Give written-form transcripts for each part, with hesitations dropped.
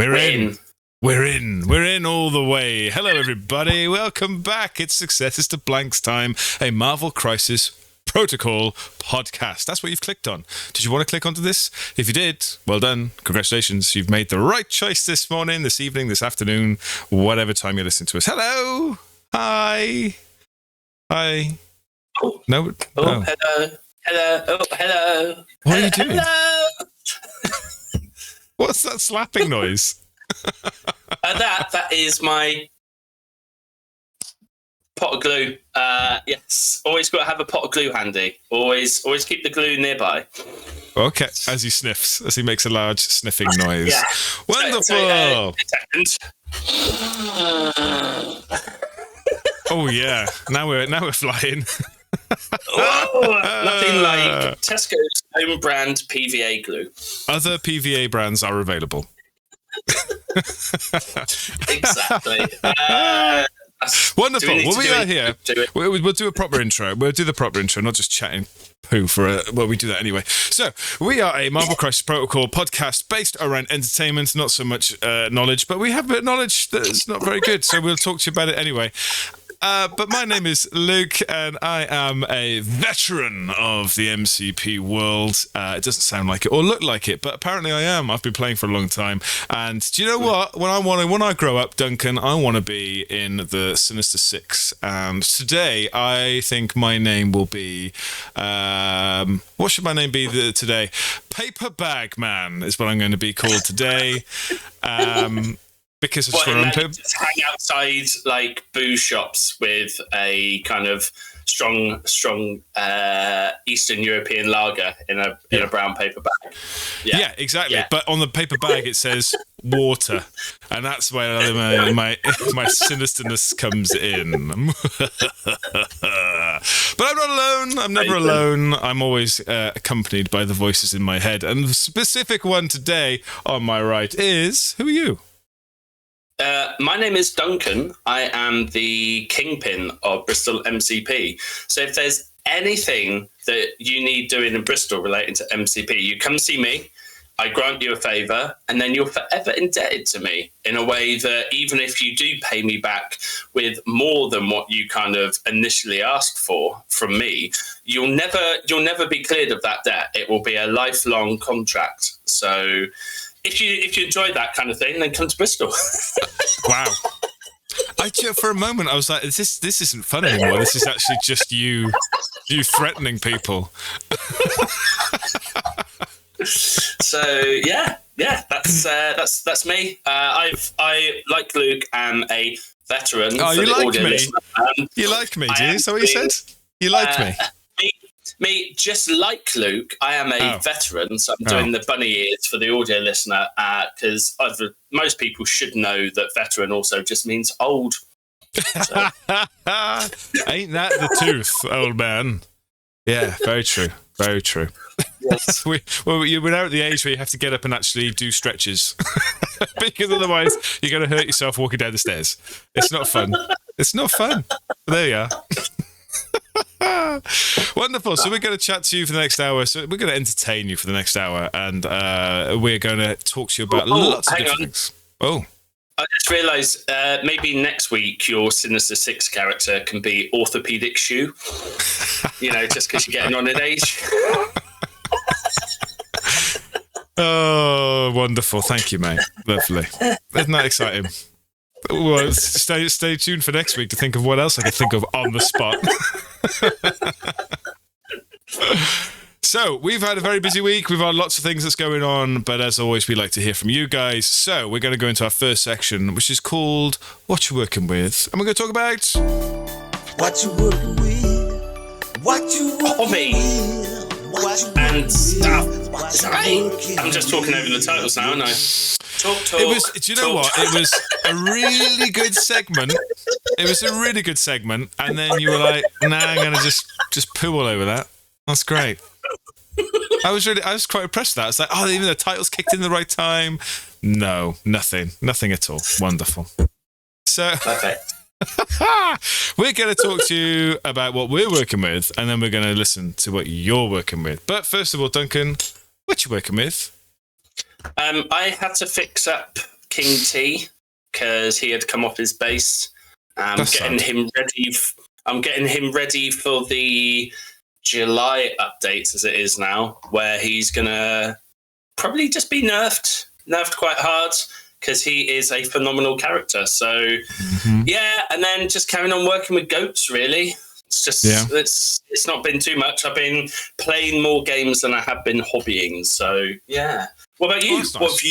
We're in. We're in all the way. Hello, everybody. Welcome back. It's Successes to Blanks time, a Marvel Crisis Protocol podcast. That's what you've clicked on. Did you want to click onto this? If you did, well done. Congratulations. You've made the right choice this morning, this evening, this afternoon, whatever time you're listening to us. Hello. Hi. Hi. Oh. No. Oh, hello. Hello. Oh, hello. What are you doing? Hello. What's that slapping noise? That is my pot of glue. Yes, always got to have a pot of glue handy. Always keep the glue nearby. Okay, as he sniffs, as he makes a large sniffing noise. Yeah. Wonderful. So, Oh yeah, now we're flying. Nothing like Tesco's own brand PVA glue. Other PVA brands are available. Exactly. Wonderful. Well, we are here. We'll do a proper intro. We'll do the proper intro, not just chatting poo well, we do that anyway. So, we are a Marvel Crisis Protocol podcast based around entertainment, not so much knowledge, but we have a bit of knowledge that's not very good, so we'll talk to you about it anyway. But my name is Luke, and I am a veteran of the MCP world. It doesn't sound like it or look like it, but apparently I am. I've been playing for a long time. And do you know what? When I grow up, Duncan, I want to be in the Sinister Six. And today, I think my name will be... what should my name be today? Paper Bag Man is what I'm going to be called today. Because it's just hang outside like booze shops with a kind of strong Eastern European lager in a brown paper bag. Yeah, exactly. Yeah. But on the paper bag it says water, and that's where my sinisterness comes in. But I'm not alone. I'm never alone. I'm always accompanied by the voices in my head. And the specific one today on my right is, who are you? My name is Duncan. I am the kingpin of Bristol MCP. So if there's anything that you need doing in Bristol relating to MCP, you come see me, I grant you a favour, and then you're forever indebted to me in a way that even if you do pay me back with more than what you kind of initially asked for from me, you'll never be cleared of that debt. It will be a lifelong contract. So... If you enjoy that kind of thing, then come to Bristol. Wow. For a moment, I was like, this isn't fun anymore. This is actually just you threatening people. So yeah, that's me. I like Luke, am a veteran. Oh, you like me? Listener. You like me? Do you? Is that what you said? You liked me? Me, just like Luke, I am a veteran, so I'm doing the bunny ears for the audio listener, because most people should know that veteran also just means old. So. Ain't that the truth, old man? Yeah, very true. Very true. Yes. We're now at the age where you have to get up and actually do stretches, because otherwise you're going to hurt yourself walking down the stairs. It's not fun. It's not fun. There you are. Wonderful. So we're going to chat to you for the next hour. So we're going to entertain you for the next hour, and we're going to talk to you about lots of different things. Oh, I just realised maybe next week your Sinister Six character can be orthopedic shoe. Just because you're getting on in age. Oh, wonderful! Thank you, mate. Lovely. Isn't that exciting? Well, stay tuned for next week to think of what else I can think of on the spot. So, we've had a very busy week. We've had lots of things that's going on, but as always, we like to hear from you guys. So, we're going to go into our first section, which is called What You Working With. And we're going to talk about... What you working with? What you working with? And stuff. Sorry, I'm just talking over the titles now, aren't I? Talk. Do you know what? It was a really good segment. It was a really good segment, and then you were like, "Nah, I'm gonna just poo all over that." That's great. I was quite impressed with that. It's like, oh, even the title's kicked in the right time. No, nothing at all. Wonderful. So, perfect. We're going to talk to you about what we're working with, and then we're going to listen to what you're working with. But first of all, Duncan, what you working with? I had to fix up King T because he had come off his base. I'm getting him ready for the July updates as it is now, where he's gonna probably just be nerfed quite hard because he is a phenomenal character. So yeah, and then just carrying on working with goats. Really, it's just it's not been too much. I've been playing more games than I have been hobbying. So yeah. What about you? Nice. What have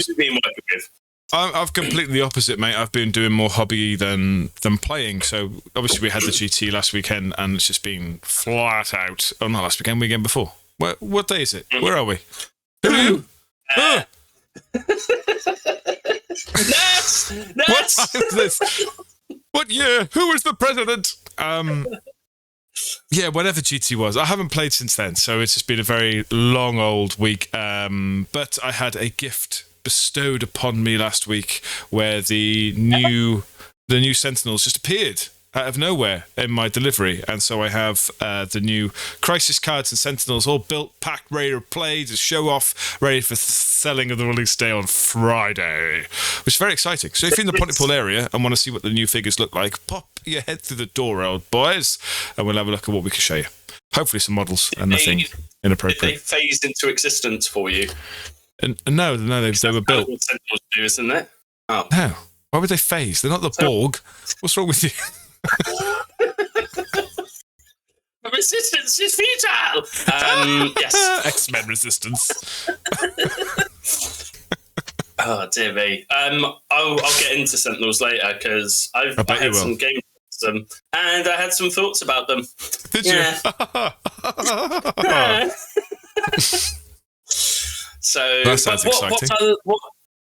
you been working with? I've completely the opposite, mate. I've been doing more hobby than playing. So obviously we had the GT last weekend, and it's just been flat out. Oh, not last weekend, weekend before. What day is it? Where are we? Who are you? Nurse! What time is this? What year? Who is the president? Yeah, whatever GT was. I haven't played since then, so it's just been a very long old week. But I had a gift bestowed upon me last week where the new Sentinels just appeared out of nowhere in my delivery, and so I have the new Crisis cards and Sentinels all built, packed, ready to play, to show off, ready for selling of the release day on Friday, which is very exciting. So if you're in the Pontypool area and want to see what the new figures look like, pop your head through the door, old boys, and we'll have a look at what we can show you. Hopefully some models and nothing inappropriate. They phased into existence for you. No, they were built. Sentinels do, isn't it? Oh. No. Why would they phase? They're not the Borg. What's wrong with you? Resistance is futile. Yes. X-Men Resistance. Oh dear me. I'll get into Sentinels later because I had some games with them and I had some thoughts about them. Did you? So, that sounds exciting.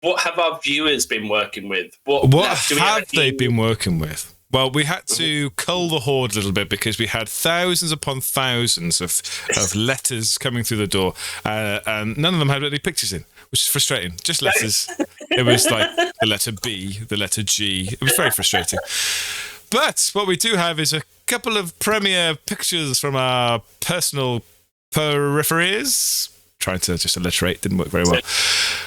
What have our viewers been working with? What have they been working with? Well, we had to cull the horde a little bit because we had thousands upon thousands of letters coming through the door, and none of them had any pictures in, which is frustrating. Just letters. It was like the letter B, the letter G. It was very frustrating. But what we do have is a couple of premiere pictures from our personal peripheries. Trying to just alliterate, didn't work very well.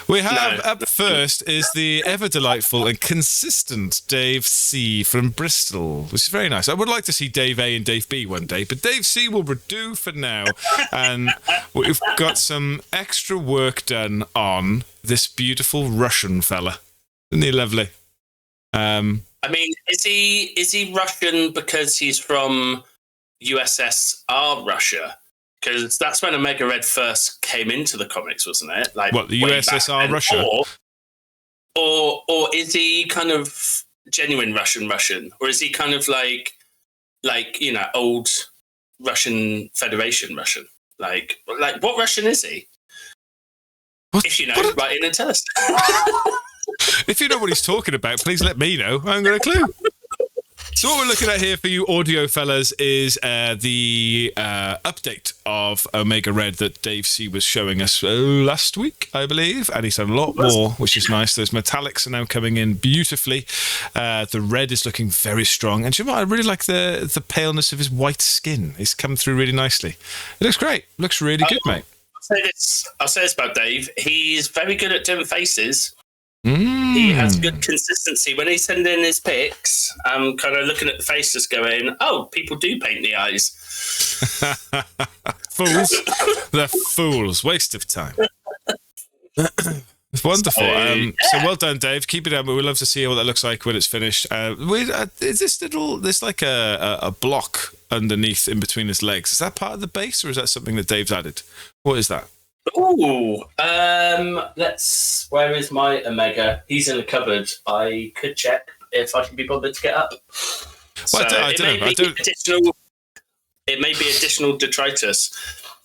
We have up first is the ever delightful and consistent Dave C from Bristol, which is very nice. I would like to see Dave A and Dave B one day, but Dave C will do for now. And we've got some extra work done on this beautiful Russian fella. Isn't he lovely? I mean, is he Russian because he's from USSR Russia? Because that's when Omega Red first came into the comics, wasn't it? Like what, the USSR Russia? Or is he kind of genuine Russian, or is he kind of like old Russian Federation Russian? Like what Russian is he? If you know, write in and tell us. If you know what he's talking about, please let me know. I haven't got a clue. So what we're looking at here for you audio fellas is the update of Omega Red that Dave C was showing us last week, I believe. And he's done a lot more, which is nice. Those metallics are now coming in beautifully. The red is looking very strong. And you know what? I really like the paleness of his white skin. It's come through really nicely. It looks great. Looks really good, mate. I'll say this about Dave. He's very good at doing faces. He has good consistency. When he's sending his pics, I'm kind of looking at the face just going, oh, people do paint the eyes. Fools. They're fools. Waste of time. It's wonderful. So well done, Dave. Keep it up. We'd love to see what that looks like when it's finished. Is there's like a block underneath in between his legs. Is that part of the base or is that something that Dave's added? What is that? Ooh, where is my Omega? He's in the cupboard. I could check if I can be bothered to get up. Well, I don't know. It may be additional detritus.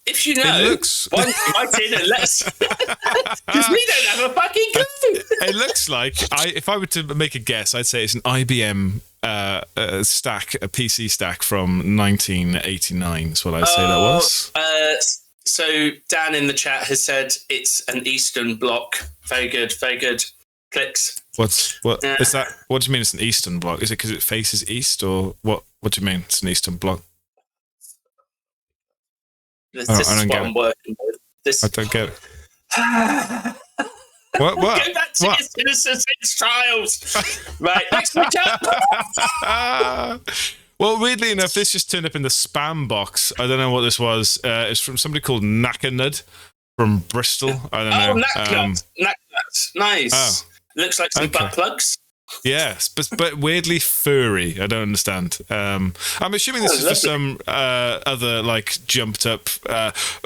If you know, write in and let us, because we don't have a fucking clue. It looks like, if I were to make a guess, I'd say it's an IBM stack, a PC stack from 1989. Is what I'd say that was. So Dan in the chat has said it's an Eastern block. Very good, very good. Clicks. Is that? What do you mean it's an Eastern block? Is it because it faces east, or what? What do you mean it's an Eastern block? This is what I'm working with. I don't get it. What? Go back to your Sinister Six trials. Right, next match up. Well, weirdly enough, this just turned up in the spam box. I don't know what this was. It's from somebody called Knacknut from Bristol. I don't know. Knacknut. Knacknut. Nice. Oh. Looks like some butt plugs. Yes, but weirdly furry. I don't understand. I'm assuming this is for some other jumped up.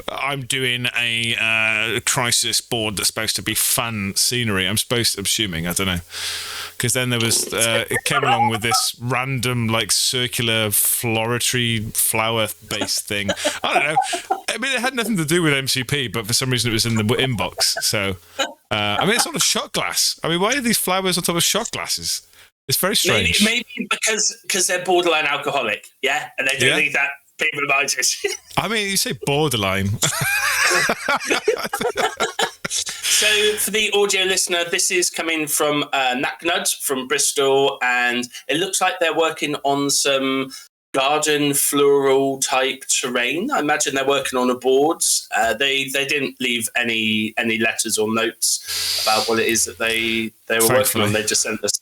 I'm doing a crisis board that's supposed to be fun scenery. I'm assuming. I don't know. Because then there was it came along with this random circular floristry flower based thing. I don't know. I mean, it had nothing to do with MCP, but for some reason it was in the inbox. So it's on a shot glass. I mean, why are these flowers on top of shot glasses? It's very strange. Maybe because they're borderline alcoholic, yeah, and they don't think that people might. I mean, you say borderline. So for the audio listener, this is coming from Knacknut from Bristol, and it looks like they're working on some garden floral type terrain. I imagine they're working on a board. They didn't leave any letters or notes about what it is that they were working on. They just sent us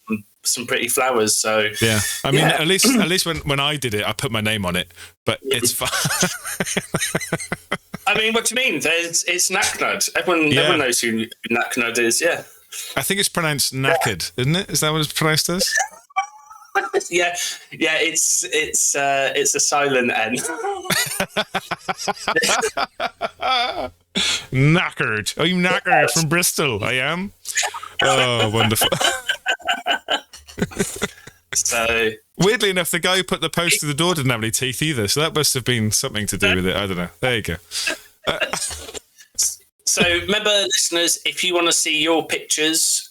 some pretty flowers. So yeah, I mean, at least when I did it, I put my name on it, but it's fine. I mean, what do you mean? It's Knacknut. Everyone knows who Knacknut is. Yeah, I think it's pronounced knackered, isn't it? Is that what it's pronounced as? yeah. It's a silent N. Knackered. Oh, you knackered from Bristol. I am. Oh, wonderful. So weirdly enough, the guy who put the post to the door didn't have any teeth either, so that must have been something to do with it. I don't know. There you go. So remember, listeners, if you want to see your pictures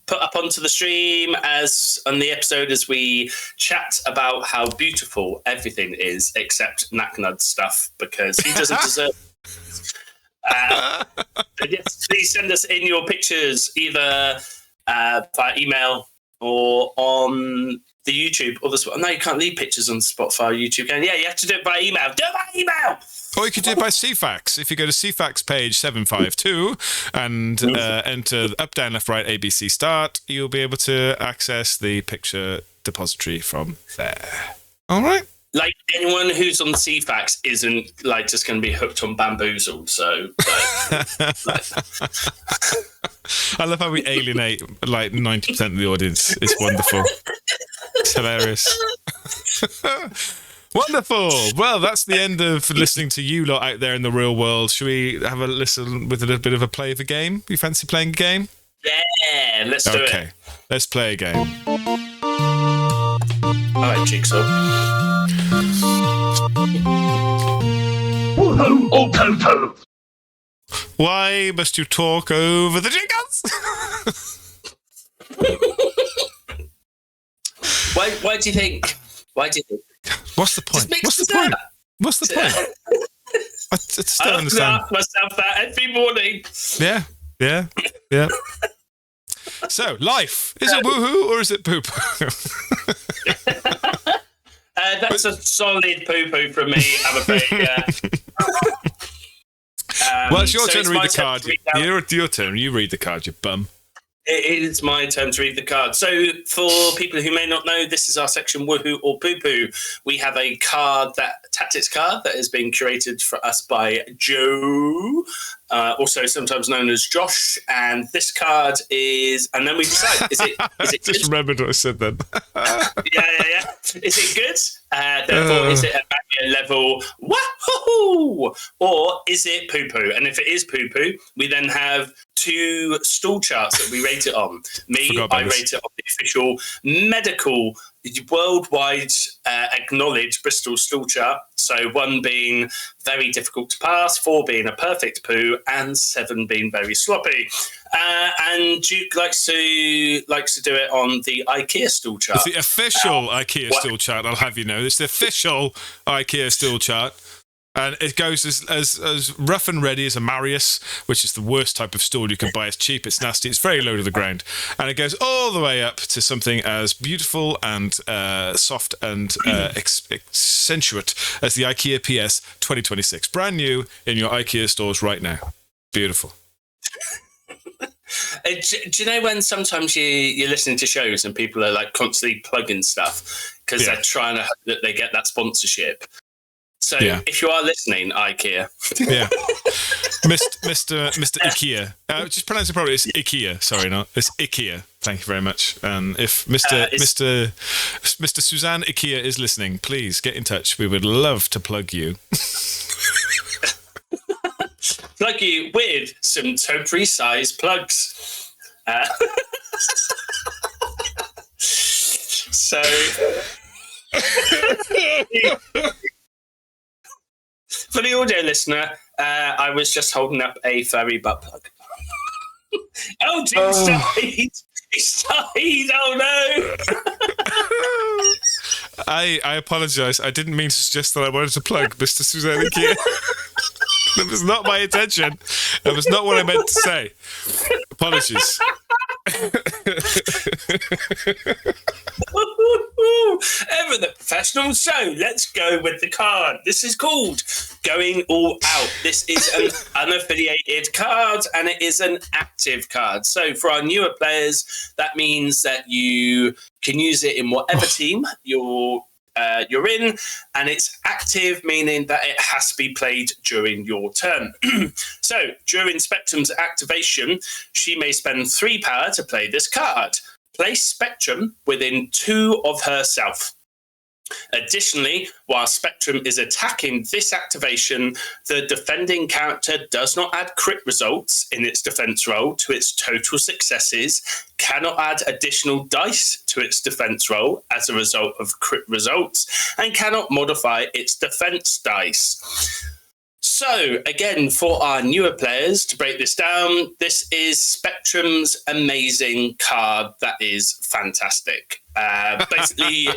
put up onto the stream as on the episode as we chat about how beautiful everything is except Knacknut stuff, because he doesn't deserve but yes, please send us in your pictures either via email or on the YouTube or the no, you can't leave pictures on Spotify or YouTube. Yeah, you have to do it by email. Do it by email. Or you could do it by CFAX. If you go to CFAX page 752 and enter up, down, left, right, ABC, start, you'll be able to access the picture depository from there. All right. Like, anyone who's on CFAX isn't just going to be hooked on Bamboozled. So, I love how we alienate 90% of the audience. It's wonderful. It's hilarious. Wonderful. Well, that's the end of listening to you lot out there in the real world. Should we have a listen with a bit of a play of a game? You fancy playing a game? Yeah, let's do it. Okay, let's play a game. All right, Jigsaw. Woohoo or poo-poo? Why must you talk over the jingles? Why do you think? What's the point? What's the point? I just don't understand. I ask myself that every morning. Yeah. So, life. Is it woohoo or is it poop? That's a solid poo-poo from me, I'm afraid. Yeah. Well, it's your turn to read the card. Your turn. You read the card, you bum. It is my turn to read the card. So, for people who may not know, this is our section Woohoo or Poo Poo. We have a tactics card that has been curated for us by Joe, also sometimes known as Josh. And this card is, and then we decide, is it good? Just remembered what I said then. Yeah. Is it good? Therefore, is it a barrier level wahoo, or is it poo poo? And if it is poo poo, we then have 2 stool charts that we rate it on. I rate it on the official medical, worldwide acknowledged Bristol stool chart. So 1 being very difficult to pass, 4 being a perfect poo, and 7 being very sloppy. And Duke likes to do it on the IKEA stool chart. It's the official IKEA stool chart, I'll have you know. It's the official IKEA stool chart. And it goes as rough and ready as a Marius, which is the worst type of stool you can buy. It's cheap, it's nasty, it's very low to the ground. And it goes all the way up to something as beautiful and soft and accentuate as the IKEA PS 2026. Brand new in your IKEA stores right now. Beautiful. Do you know when sometimes you're listening to shows and people are like constantly plugging stuff because they're trying to hope that they get that sponsorship? So if you are listening, IKEA. Yeah. Mr. IKEA. Just pronounce it properly. It's IKEA. Sorry, it's IKEA. Thank you very much. If Mr. Suzanne IKEA is listening, please get in touch. We would love to plug you. Plug you with some topiary size plugs. So for the audio listener, I was just holding up a furry butt plug. Oh, Jim's died. He's died. Oh, no. I apologise. I didn't mean to suggest that I wanted to plug Mr. Suzanne IKEA. That was not my intention. That was not what I meant to say. Apologies. Ever the professional, so let's go with the card. This is called Going All Out. This is an unaffiliated card and it is an active card. So for our newer players, that means that you can use it in whatever team you're in, and it's active, meaning that it has to be played during your turn. So during Spectrum's activation, she may spend 3 power to play this card. Place Spectrum within 2 of herself. Additionally, while Spectrum is attacking this activation, the defending character does not add crit results in its defense roll to its total successes, cannot add additional dice to its defense roll as a result of crit results, and cannot modify its defense dice. So, again, for our newer players, to break this down, this is Spectrum's amazing card that is fantastic. Basically,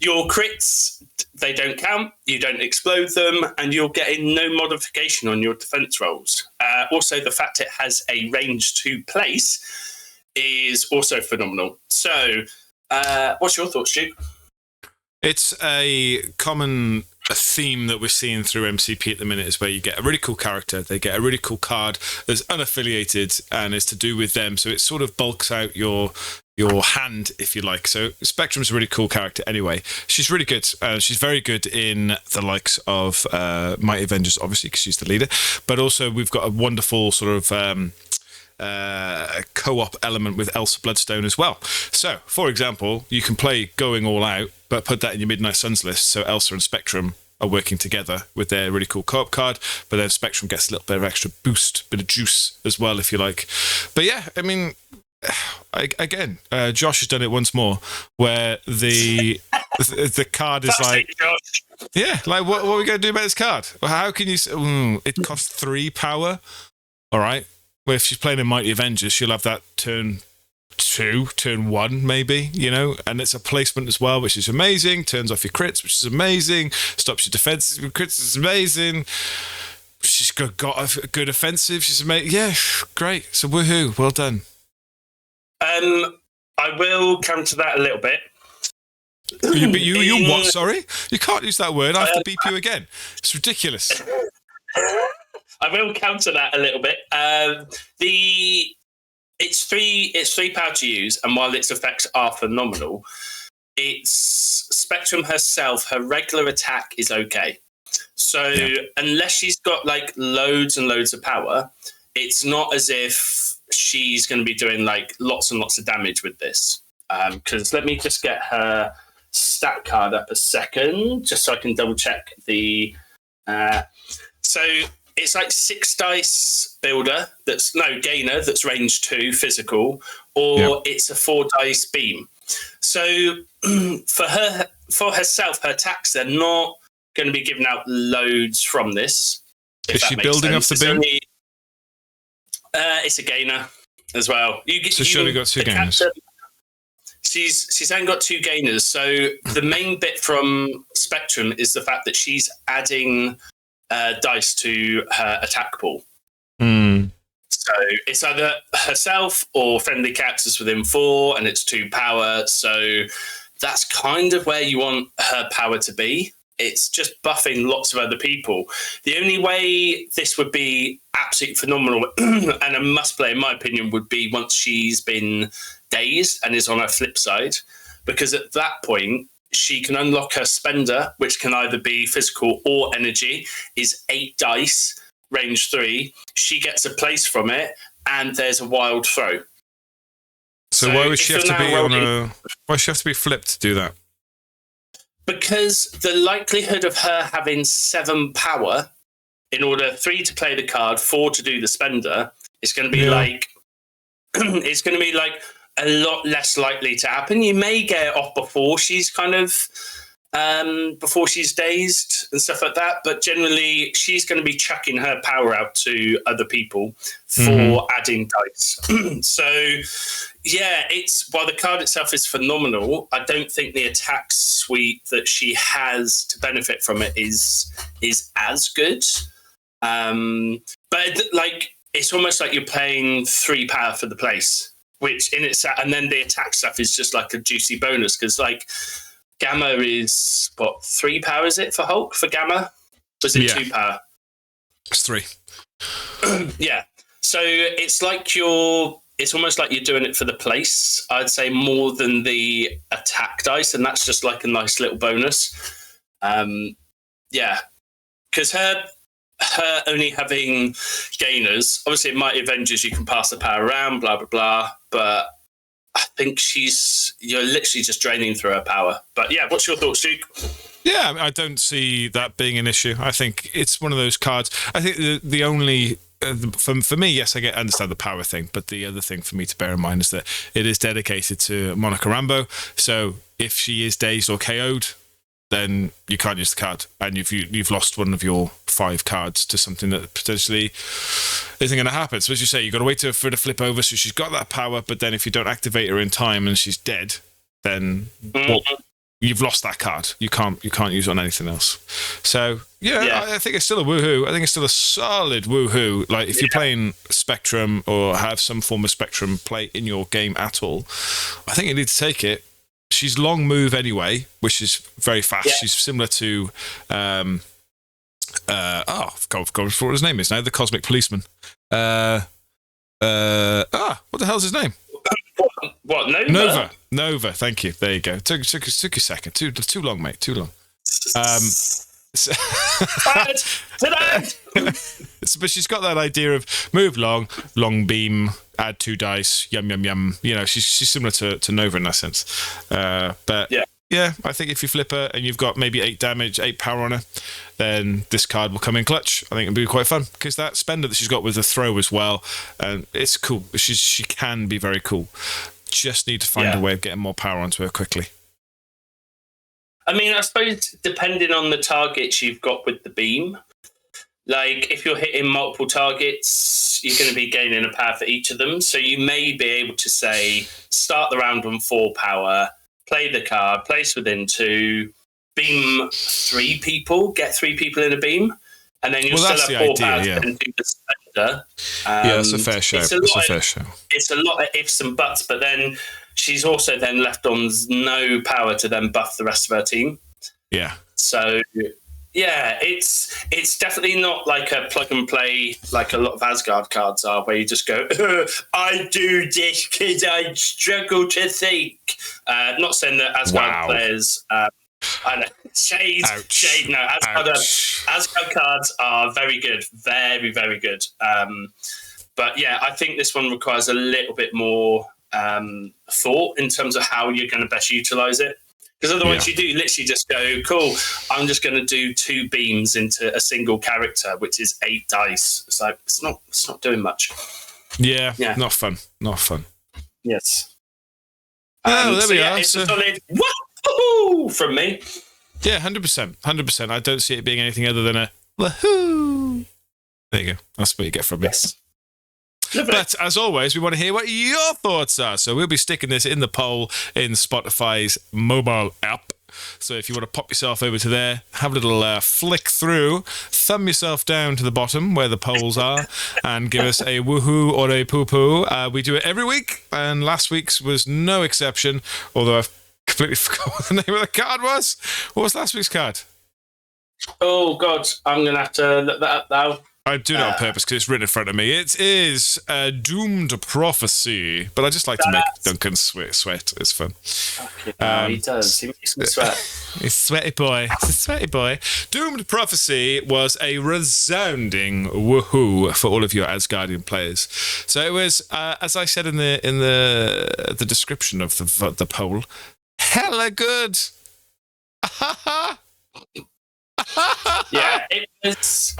your crits, they don't count, you don't explode them, and you're getting no modification on your defense rolls. Also, the fact it has a range to place is also phenomenal. So, what's your thoughts, Stu? It's a common theme that we're seeing through MCP at the minute is where you get a really cool character, they get a really cool card that's unaffiliated and is to do with them. So it sort of bulks out your hand, if you like. So Spectrum's a really cool character anyway. She's really good. She's very good in the likes of Mighty Avengers, obviously, because she's the leader. But also we've got a wonderful sort of co-op element with Elsa Bloodstone as well. So, for example, you can play Going All Out, but put that in your Midnight Suns list. So Elsa and Spectrum are working together with their really cool co-op card, but then Spectrum gets a little bit of extra boost, bit of juice as well, if you like. But yeah, I mean, again, Josh has done it once more, where the card is like, yeah, like what are we going to do about this card? Well, how can you? It costs 3 power. All right. Well, if she's playing in Mighty Avengers, she'll have that turn 2, turn 1, maybe, you know, and it's a placement as well, which is amazing. Turns off your crits, which is amazing. Stops your defenses with crits, is amazing. She's got a good offensive. She's amazing. Yeah, great. So woohoo, well done. I will counter that a little bit. You what? Sorry, you can't use that word. I have to beep you again. It's ridiculous. I will counter that a little bit. It's 3 power to use, and while its effects are phenomenal, it's Spectrum herself, her regular attack is okay. So unless she's got like loads and loads of power, it's not as if she's going to be doing like lots and lots of damage with this. Because let me just get her stat card up a second, just so I can double check the. So it's like 6 dice builder gainer that's range 2 physical, or it's a 4 dice beam. So for herself, her attacks, they're not going to be giving out loads from this. Is she building up the beam? It's a gainer as well. She's only got 2 gainers. She's only got 2 gainers. So the main bit from Spectrum is the fact that she's adding dice to her attack pool. So it's either herself or friendly characters within 4, and it's 2 power. So that's kind of where you want her power to be. it's just buffing lots of other people. The only way this would be absolutely phenomenal, and a must play, in my opinion, would be once she's been dazed and is on her flip side, because at that point, she can unlock her spender, which can either be physical or energy, is 8 dice, range 3. She gets a place from it, and there's a wild throw. So why would she have to be why she have to be flipped to do that? Because the likelihood of her having 7 power in order 3 to play the card, 4 to do the spender, is going to be it's going to be like a lot less likely to happen. You may get it off before she's before she's dazed and stuff like that, but generally she's going to be chucking her power out to other people for adding dice. So yeah, while the card itself is phenomenal, I don't think the attack suite that she has to benefit from it is as good. But like, it's almost like you're paying 3 power for the place, which in itself, and then the attack stuff is just like a juicy bonus, because like Gamma is 3 power, is it for Hulk for Gamma? Was it 2 power? It's 3. Yeah. So it's almost like you're doing it for the place, I'd say, more than the attack dice, and that's just like a nice little bonus. Yeah. Because her only having gainers, obviously it might Avengers, you can pass the power around, blah, blah, blah, but I think you're literally just draining through her power. But yeah, what's your thoughts, Duke? Yeah, I don't see that being an issue. I think it's one of those cards. I think the only, for me, yes, I understand the power thing, but the other thing for me to bear in mind is that it is dedicated to Monica Rambeau. So if she is dazed or KO'd, then you can't use the card, and you've lost one of your 5 cards to something that potentially isn't going to happen. So as you say, you've got to wait for her to flip over, so she's got that power, but then if you don't activate her in time and she's dead, then you've lost that card. You can't use it on anything else. So yeah. I think it's still a woohoo. I think it's still a solid woohoo. Like if you're playing Spectrum or have some form of Spectrum play in your game at all, I think you need to take it. She's long move anyway, which is very fast. Yeah. She's similar to I forgot what his name is now. The Cosmic Policeman. What the hell's his name? What? Nova. Nova. Thank you. There you go. Took a second. Too long, mate. Too long. But she's got that idea of move long beam, add 2 dice, yum yum yum. You know, she's similar to Nova in that sense. But yeah, I think if you flip her and you've got maybe 8 damage, 8 power on her, then this card will come in clutch. I think it'll be quite fun, because that spender that she's got with the throw as well, and it's cool. She can be very cool. Just need to find a way of getting more power onto her quickly. I mean, I suppose depending on the targets you've got with the beam, like if you're hitting multiple targets, you're going to be gaining a power for each of them. So you may be able to say, start the round on 4 power, play the card, place within 2, beam 3 people, get 3 people in a beam, and then you'll still have 4 power and do the spender. That's a fair show. It's a lot of ifs and buts, but then she's also then left on no power to then buff the rest of her team. Yeah. So yeah, it's definitely not like a plug and play like a lot of Asgard cards are, where you just go, I do this because I struggle to think. Not saying that Asgard players. I know. Shade. No, Asgard cards are very good, very very good. But yeah, I think this one requires a little bit more thought in terms of how you're going to best utilize it. Because otherwise you do literally just go, cool, I'm just going to do 2 beams into a single character, which is 8 dice. It's like, it's not doing much. Yeah. Not fun. Yes. Oh, there we are. It's a solid woohoo from me. Yeah, 100%. I don't see it being anything other than a woohoo. There you go. That's what you get from me. Yes. But as always, we want to hear what your thoughts are. So we'll be sticking this in the poll in Spotify's mobile app. So if you want to pop yourself over to there, have a little flick through, thumb yourself down to the bottom where the polls are, and give us a woohoo or a poo-poo. We do it every week, and last week's was no exception, although I've completely forgot what the name of the card was. What was last week's card? Oh God, I'm gonna have to look that up now. I do it on purpose because it's written in front of me. It is a doomed prophecy, but I just like to make Duncan sweat. It's fun. He does. He makes me sweat. He's a sweaty boy. He's a sweaty boy. Doomed prophecy was a resounding woohoo for all of your Asgardian players. So it was, as I said in the description of the poll, hella good. Yeah, it was.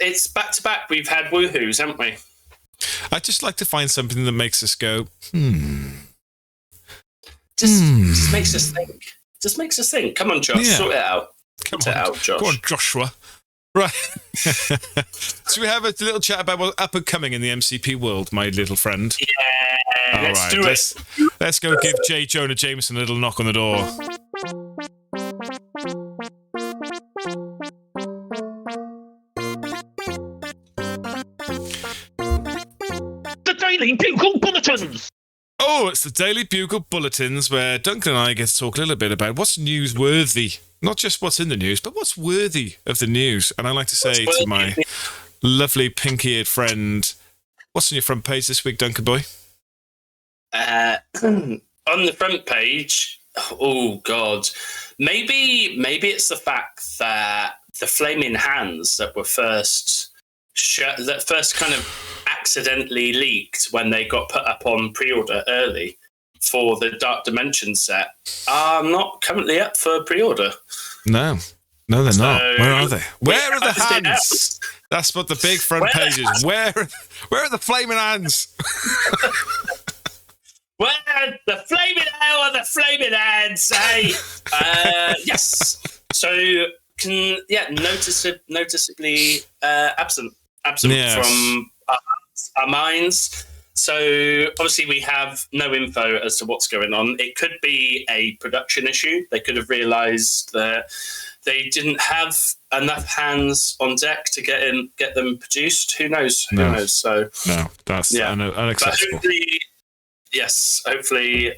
It's back to back. We've had woohoos, haven't we? I just like to find something that makes us go, Just makes us think. Just makes us think. Come on, Josh, sort it out. Sort it out, Josh. Come on, Joshua. Right. So we have a little chat about what's up and coming in the MCP world, my little friend. Yeah, let's do it. Let's go give J. Jonah Jameson a little knock on the door. The Daily Bugle Bulletins! Oh, it's the Daily Bugle Bulletins, where Duncan and I get to talk a little bit about what's newsworthy. Not just what's in the news, but what's worthy of the news. And I like to say to my lovely pink-eared friend, what's on your front page this week, Duncan boy? On the front page, oh God, maybe it's the fact that the flaming hands that were first kind of accidentally leaked when they got put up on pre-order early for the Dark Dimension set are not currently up for pre-order. No, they're not. Where are they? Where are the hands? That's what the big front page is. Where are the flaming hands? Where the flaming hell are the flaming hands? Hey, yes. So noticeably absent from our minds. So obviously we have no info as to what's going on. It could be a production issue. They could have realised that they didn't have enough hands on deck to get them produced. Who knows? Who knows? So no, that's unacceptable. Hopefully,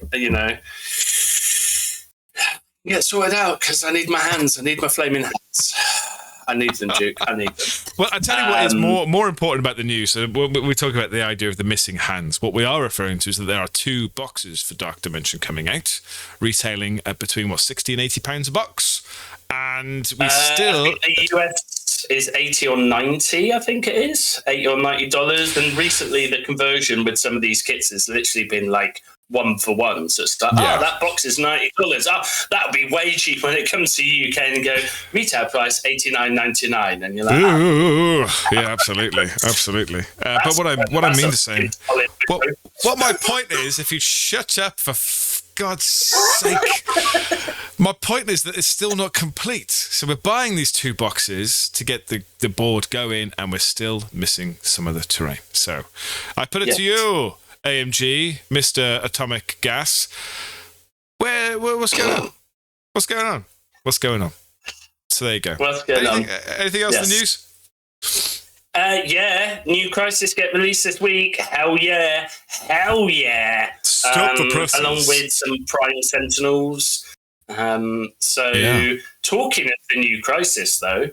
get sorted out because I need my hands. I need my flaming hands. I need them, Duke. I need them. Well, I tell you what is more important about the news. So we talk about the idea of the missing hands. What we are referring to is that there are 2 boxes for Dark Dimension coming out, retailing at between £60 and £80 a box, and we still. The US is 80 or 90, I think it is $80 or $90. And recently, the conversion with some of these kits has literally been like 1 for 1. So it's like, that box is $90. Oh, that would be way cheap when it comes to UK and go retail price $89.99, and you're like, yeah, absolutely. But what I mean to say, what my point is, if you shut up for God's sake, my point is that it's still not complete. So we're buying these 2 boxes to get the board going, and we're still missing some of the terrain. So I put it to you, AMG, Mr. Atomic Gas. What's going on? So there you go. What's going on? Anything else in the news? New Crisis get released this week. Hell yeah. Stop the presses. Along with some Prime Sentinels. Talking of the New Crisis, though,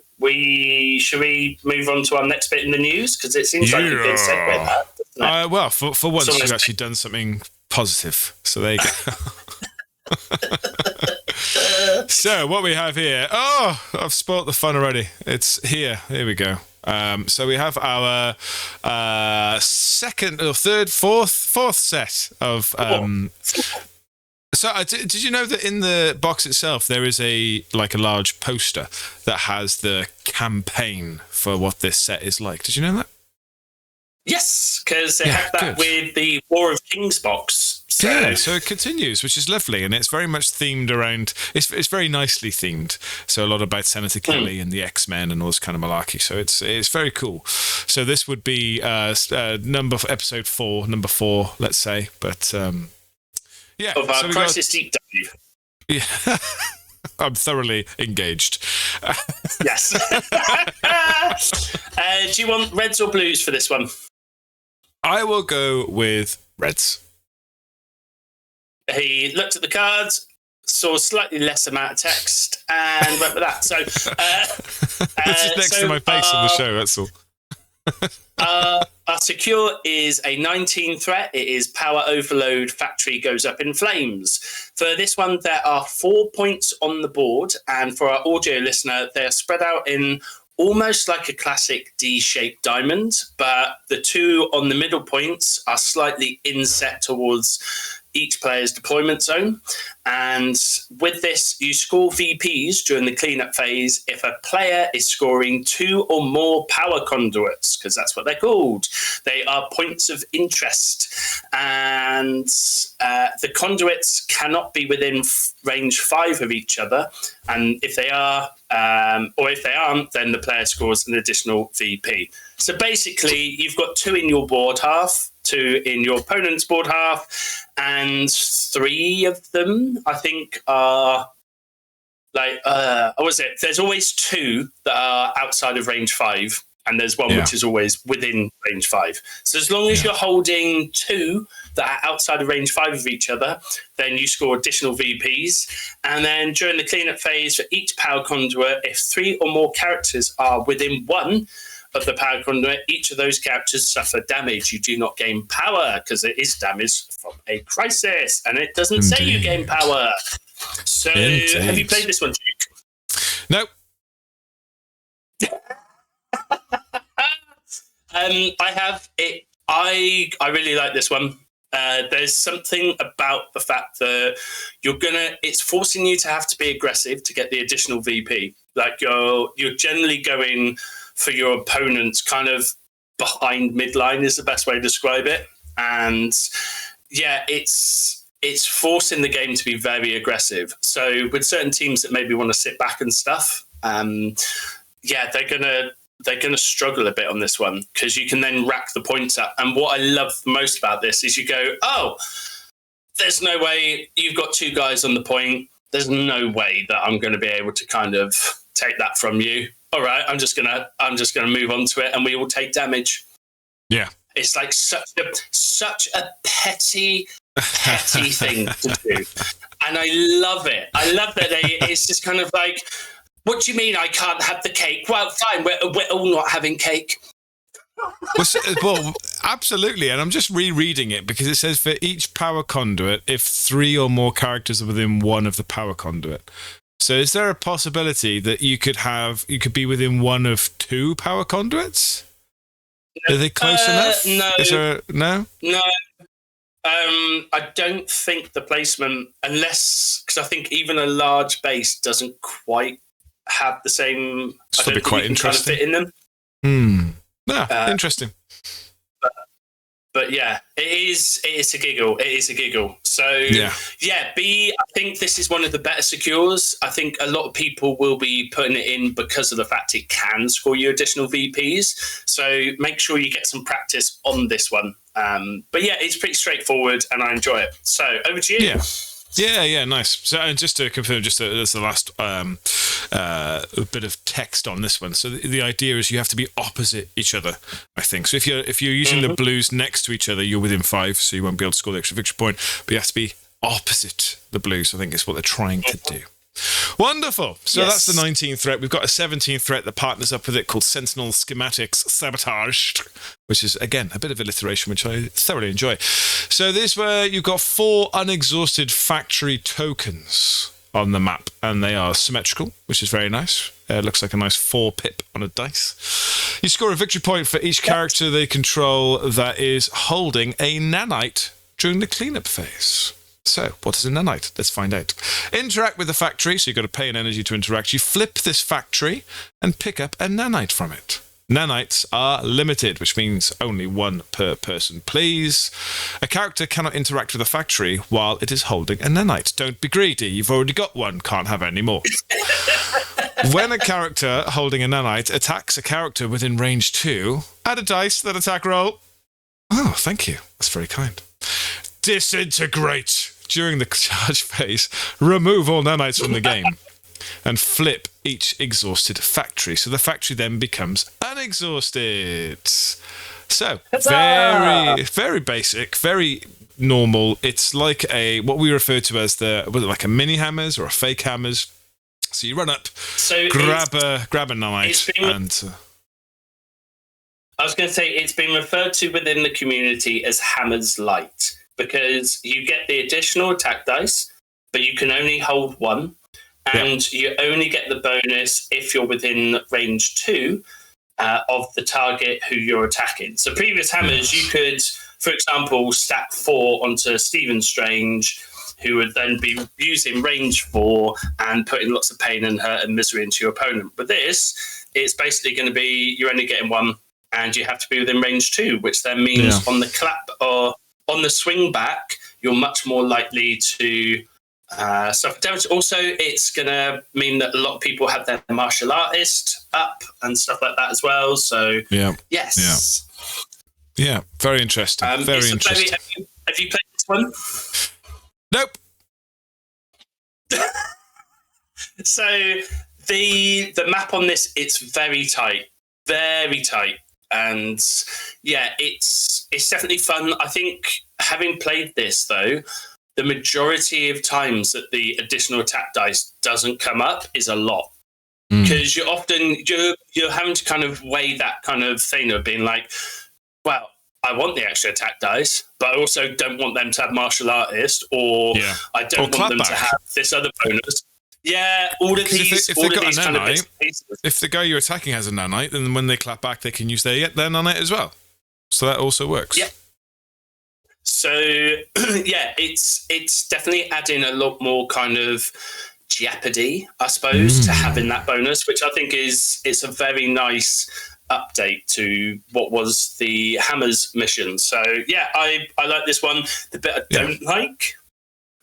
should we move on to our next bit in the news? Because it seems like a good segue, that, doesn't it? Well, for once, you've actually done something positive. So there you go. So what we have here, I've spoilt the fun already. It's here we go. So we have our second or third, fourth set of so did you know that in the box itself there is a large poster that has the campaign for what this set is like? Did you know that? Yes, because they have that with the War of Kings box. So it continues, which is lovely, and it's very much themed around. It's very nicely themed. So a lot about Senator Kelly and the X-Men and all this kind of malarkey. So it's very cool. So this would be episode 4, number 4, let's say. But of our Crisis Deep Dive. Yeah. I'm thoroughly engaged. Yes. Do you want reds or blues for this one? I will go with reds. He looked at the cards. saw slightly less amount of text and went with that. So this is next to my face on the show. That's all. Our secure is a 19 threat. It is power overload. Factory goes up in flames. For this one, there are 4 points on the board, and for our audio listener, they are spread out in almost like a classic D-shaped diamond, but the 2 on the middle points are slightly inset towards each player's deployment zone. And with this, you score VPs during the cleanup phase if a player is scoring 2 or more power conduits, because that's what they're called. They are points of interest. And the conduits cannot be within range 5 of each other. And if they are, or if they aren't, then the player scores an additional VP. So basically, you've got 2 in your board half, 2 in your opponent's board half, and 3 of them, I think, are like, what was it? There's always 2 that are outside of range 5, and there's one which is always within range 5. So as long as you're holding 2 that are outside of range 5 of each other, then you score additional VPs. And then during the cleanup phase, for each power conduit, if 3 or more characters are within 1 of the power conduit, each of those characters suffer damage. You do not gain power because it is damage from a crisis, and it doesn't say you gain power. So, have you played this one, Duke? No. I have it. I really like this one. There's something about the fact that it's forcing you to have to be aggressive to get the additional VP. Like you're generally going for your opponent's kind of behind midline is the best way to describe it. And yeah, it's forcing the game to be very aggressive. So with certain teams that maybe want to sit back and stuff, they're gonna struggle a bit on this one, because you can then rack the points up. And what I love most about this is you go, oh, there's no way you've got 2 guys on the point. There's no way that I'm going to be able to kind of take that from you. All right, I'm just gonna move on to it, and we will take damage. Yeah, it's like such a petty thing to do, and I love it. I love that it's just kind of like, what do you mean I can't have the cake? Well, fine, we're all not having cake. Well, absolutely. And I'm just rereading it because it says for each power conduit, if 3 or more characters are within 1 of the power conduit. So is there a possibility that you could be within 1 of 2 power conduits? Are they close enough? No. No? No. I don't think the placement, because I think even a large base doesn't quite have the same. It's probably quite interesting. Kind of fit in them. Interesting. But yeah, it is a giggle. It is a giggle. So I think this is one of the better secures. I think a lot of people will be putting it in because of the fact it can score you additional VPs. So make sure you get some practice on this one. But yeah, it's pretty straightforward, and I enjoy it. So over to you. Yeah, nice. So, and just to confirm, that's the last bit of text on this one. So the idea is you have to be opposite each other, I think. So if you're using the blues next to each other, you're within 5, so you won't be able to score the extra victory point. But you have to be opposite the blues, I think is what they're trying to do. Wonderful. So that's the 19th threat. We've got a 17th threat that partners up with it called Sentinel Schematics Sabotage, which is, again, a bit of alliteration, which I thoroughly enjoy. So this where you've got 4 unexhausted factory tokens on the map, and they are symmetrical, which is very nice. Looks like a nice 4 pip on a dice. You score a victory point for each character they control that is holding a nanite during the cleanup phase. So, what is a nanite? Let's find out. Interact with the factory, so you've got to pay an energy to interact. You flip this factory and pick up a nanite from it. Nanites are limited, which means only 1 per person, please. A character cannot interact with a factory while it is holding a nanite. Don't be greedy. You've already got 1, can't have any more. When a character holding a nanite attacks a character within range 2, add a dice to that attack roll. Oh, thank you. That's very kind. Disintegrate. During the charge phase, remove all nanites from the game and flip each exhausted factory. So the factory then becomes unexhausted. So, very, very basic, very normal. It's like what we refer to as like a mini hammers or a fake hammers. So you run up, grab a knife, and I was going to say it's been referred to within the community as Hammers Light because you get the additional attack dice, but you can only hold one, and you only get the bonus if you're within range 2 of the target who you're attacking. So previous hammers, you could, for example, stack 4 onto Stephen Strange, who would then be using range 4 and putting lots of pain and hurt and misery into your opponent. But this, it's basically going to be you're only getting 1, and you have to be within range 2, which then means on the clap or on the swing back, you're much more likely to suffer damage. Also, it's going to mean that a lot of people have their martial artist up and stuff like that as well. So, yes. Yeah, very interesting. Very interesting. Have you played this one? Nope. So, the map on this, it's very tight. Very tight. And it's definitely fun. I think having played this though, the majority of times that the additional attack dice doesn't come up is a lot because you're having to kind of weigh that kind of thing of being like, well, I want the extra attack dice, but I also don't want them to have martial artist, or I don't want them to have this other bonus. Yeah, all of these. If the guy you're attacking has a nanite, then when they clap back, they can use their nanite as well. So that also works. Yeah. So it's definitely adding a lot more kind of jeopardy, I suppose, to having that bonus, which I think it's a very nice update to what was the Hammers mission. So I like this one. The bit I don't like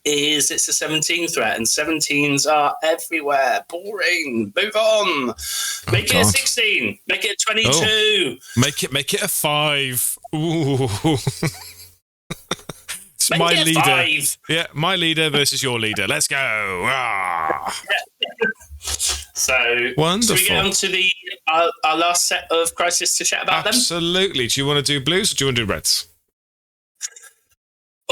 is it's a 17 threat, and 17s are everywhere. Boring. Move on. Make it a 16. Make it a 22. Make it a 5. Ooh. It's my leader. 5. Yeah, my leader versus your leader. Let's go. So, wonderful. Should we get on to our last set of crisis to chat about them? Absolutely. Do you want to do blues or do you want to do reds?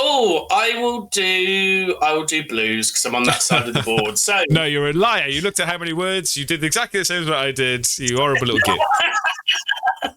Oh, I will do blues because I'm on that side of the board. So no, you're a liar. You looked at how many words. You did exactly the same as what I did. You horrible little kid.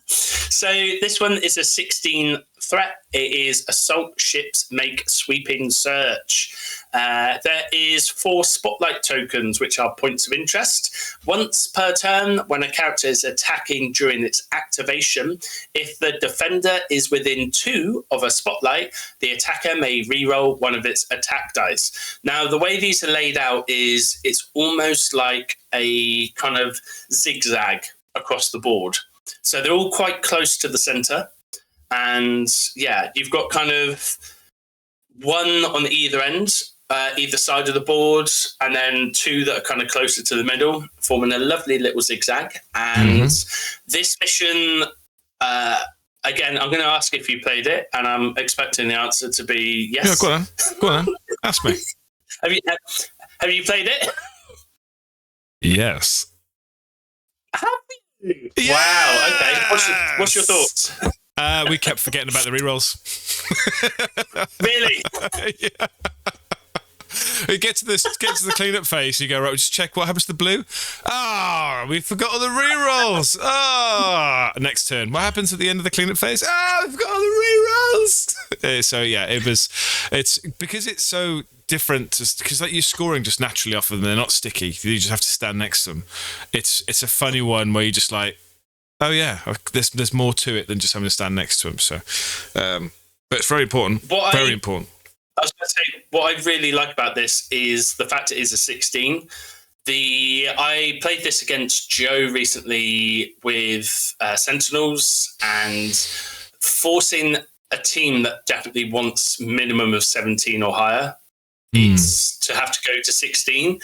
So this one is a 16 threat. It is assault ships make sweeping search. There is 4 spotlight tokens, which are points of interest. Once per turn, when a character is attacking during its activation, if the defender is within 2 of a spotlight, the attacker may reroll one of its attack dice. Now, the way these are laid out is it's almost like a kind of zigzag across the board. So they're all quite close to the center. And you've got kind of one on either end, either side of the board, and then 2 that are kind of closer to the middle, forming a lovely little zigzag. And this mission, again, I'm going to ask if you played it, and I'm expecting the answer to be yes. Yeah, go on. Ask me. Have you played it? Yes. Have you? Yes! Wow. Okay. What's your thoughts? We kept forgetting about the rerolls. Really? Yeah. We get to the cleanup phase. You go, right, just check what happens to the blue. We forgot all the rerolls. Next turn. What happens at the end of the cleanup phase? We forgot all the rerolls. So yeah, it's because it's so different, because like you're scoring just naturally off of them. They're not sticky. You just have to stand next to them. It's a funny one where you just like, there's more to it than just having to stand next to them. So, but it's very important. Very important. I was going to say, what I really like about this is the fact it is a 16. I played this against Joe recently with Sentinels, and forcing a team that definitely wants minimum of 17 or higher, it's to have to go to 16.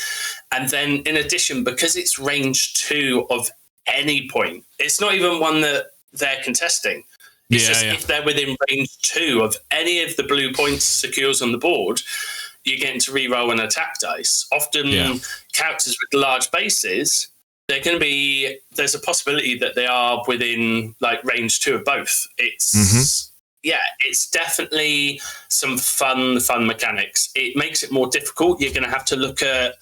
And then in addition, because it's range 2 of any point, it's not even one that they're contesting. It's just if they're within range 2 of any of the blue points secures on the board, you're getting to reroll an attack dice. Often characters with large bases, there's a possibility that they are within like range 2 of both. It's it's definitely some fun mechanics. It makes it more difficult. You're going to have to look at,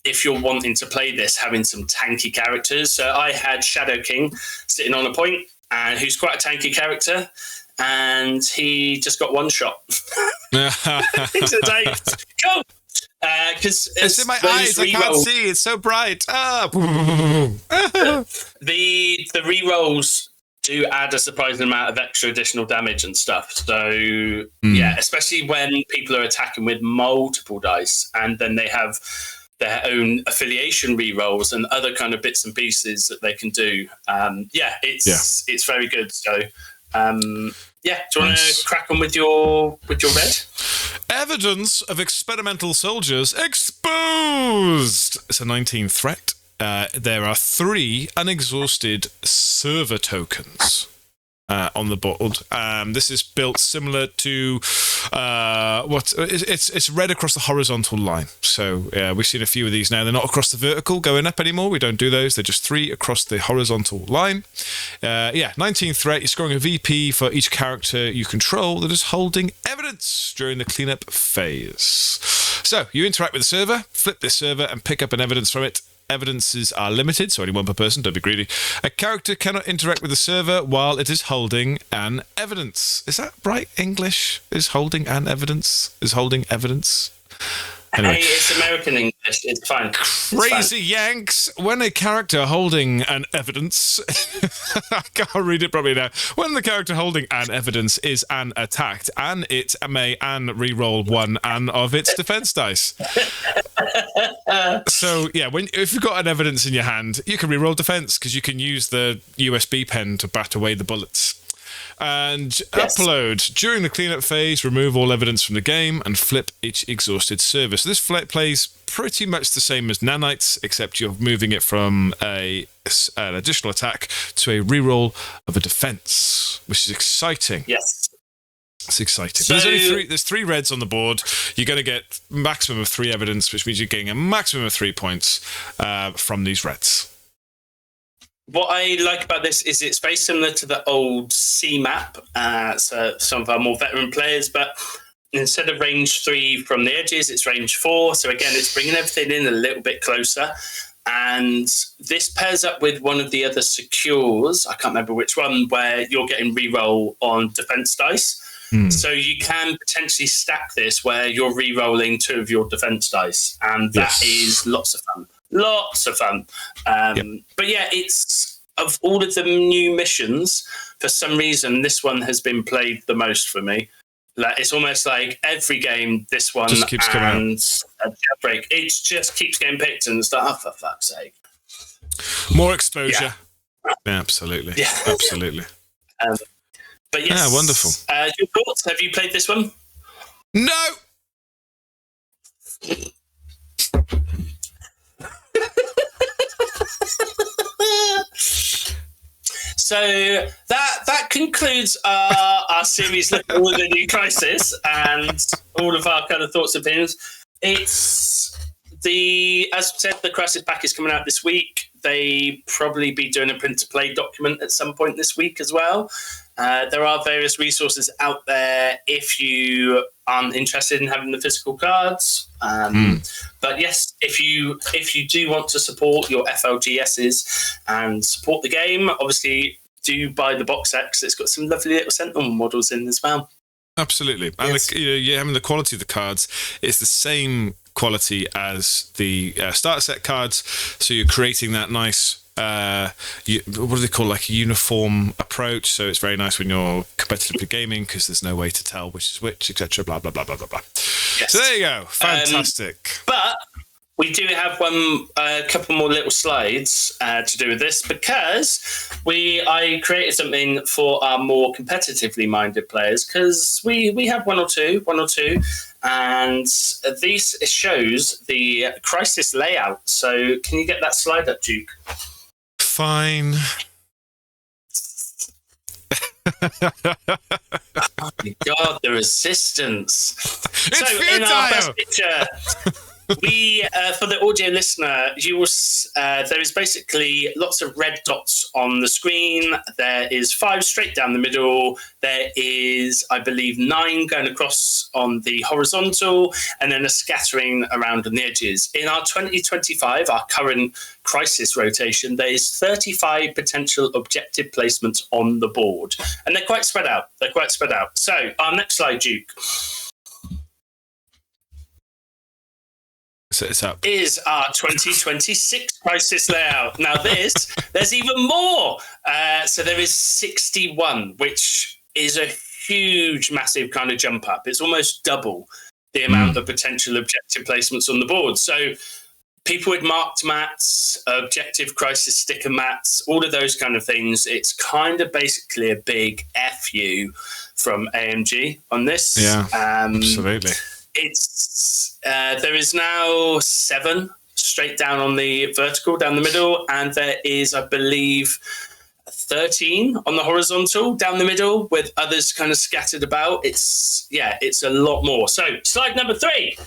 if you're wanting to play this, having some tanky characters. So I had Shadow King sitting on a point, and who's quite a tanky character, and he just got one shot. It's like, go! Because it's in my eyes, I can't see. It's so bright. The rerolls do add a surprising amount of extra additional damage and stuff. So yeah, especially when people are attacking with multiple dice, and then they have their own affiliation rerolls and other kind of bits and pieces that they can do. It's very good. So do you want to crack on with your red? Evidence of experimental soldiers exposed. It's a 19 threat. There are 3 unexhausted server tokens on the board. This is built similar to it's red across the horizontal line. So we've seen a few of these now. They're not across the vertical going up anymore. We don't do those. They're just 3 across the horizontal line. 19 threat. You're scoring a VP for each character you control that is holding evidence during the cleanup phase. So you interact with the server, flip this server, and pick up an evidence from it. Evidences are limited, so only one per person, don't be greedy. A character cannot interact with the server while it is holding an evidence. Is that right English? Is holding an evidence? Is holding evidence? Anyway. Hey, it's American English. It's fine. Crazy Yanks. When a character holding an evidence... I can't read it properly now. When the character holding an evidence is an attacked, and it may re-roll 1 of its defense dice. So, yeah, if you've got an evidence in your hand, you can re-roll defense, because you can use the USB pen to bat away the bullets. And upload. During the cleanup phase, remove all evidence from the game and flip each exhausted server. So this plays pretty much the same as Nanites, except you're moving it from an additional attack to a reroll of a defense, which is exciting. Yes. It's exciting. So, but there's 3 reds on the board. You're going to get maximum of 3 evidence, which means you're getting a maximum of 3 points from these reds. What I like about this is it's very similar to the old C map. So some of our more veteran players, but instead of range 3 from the edges, it's range 4. So again, it's bringing everything in a little bit closer. And this pairs up with one of the other secures, I can't remember which one, where you're getting reroll on defense dice. So you can potentially stack this where you're re-rolling 2 of your defense dice. And that is lots of fun. Lots of fun. But yeah, it's of all of the new missions, for some reason, this one has been played the most for me. Like, it's almost like every game, this one just keeps coming out. A Jailbreak, it just keeps getting picked and it's like, oh, for fuck's sake. More exposure. Yeah, absolutely. Yeah. Absolutely. But yes. Yeah, wonderful. Your thoughts? Have you played this one? No! So that concludes our series looking at all the new Crisis and all of our kind of thoughts and opinions. As I said, the Crisis pack is coming out this week. They probably be doing a print to play document at some point this week as well. There are various resources out there if you aren't interested in having the physical cards. But yes, if you do want to support your FLGSs and support the game, obviously do buy the box set because it's got some lovely little Sentinel models in as well. Absolutely. And you're having the quality of the cards. It's the same quality as the starter set cards. So you're creating that nice... what do they call, like a uniform approach? So it's very nice when you're competitively gaming because there's no way to tell which is which, etc. Blah blah blah blah blah blah. Yes. So there you go, fantastic. But we do have a couple more little slides to do with this because I created something for our more competitively minded players because we have one or two. And this shows the Crisis layout. So can you get that slide up, Duke? Fine. Oh my God, the resistance. It's so futile. In our first picture, We, for the audio listener, you will. There is basically lots of red dots on the screen. There is 5 straight down the middle. There is, I believe, 9 going across on the horizontal, and then a scattering around on the edges. In our 2025, our current crisis rotation, there is 35 potential objective placements on the board, and they're quite spread out. So, our next slide, Duke. It's up. Is our 2026 crisis layout. Now there's even more. So there is 61, which is a huge, massive kind of jump up. It's almost double the amount of potential objective placements on the board. So people with marked mats, objective crisis sticker mats, all of those kind of things, it's kind of basically a big FU from AMG on this. Yeah, absolutely. It's there is now 7 straight down on the vertical down the middle, and there is, I believe, 13 on the horizontal down the middle, with others kind of scattered about. It's a lot more. So slide number 3.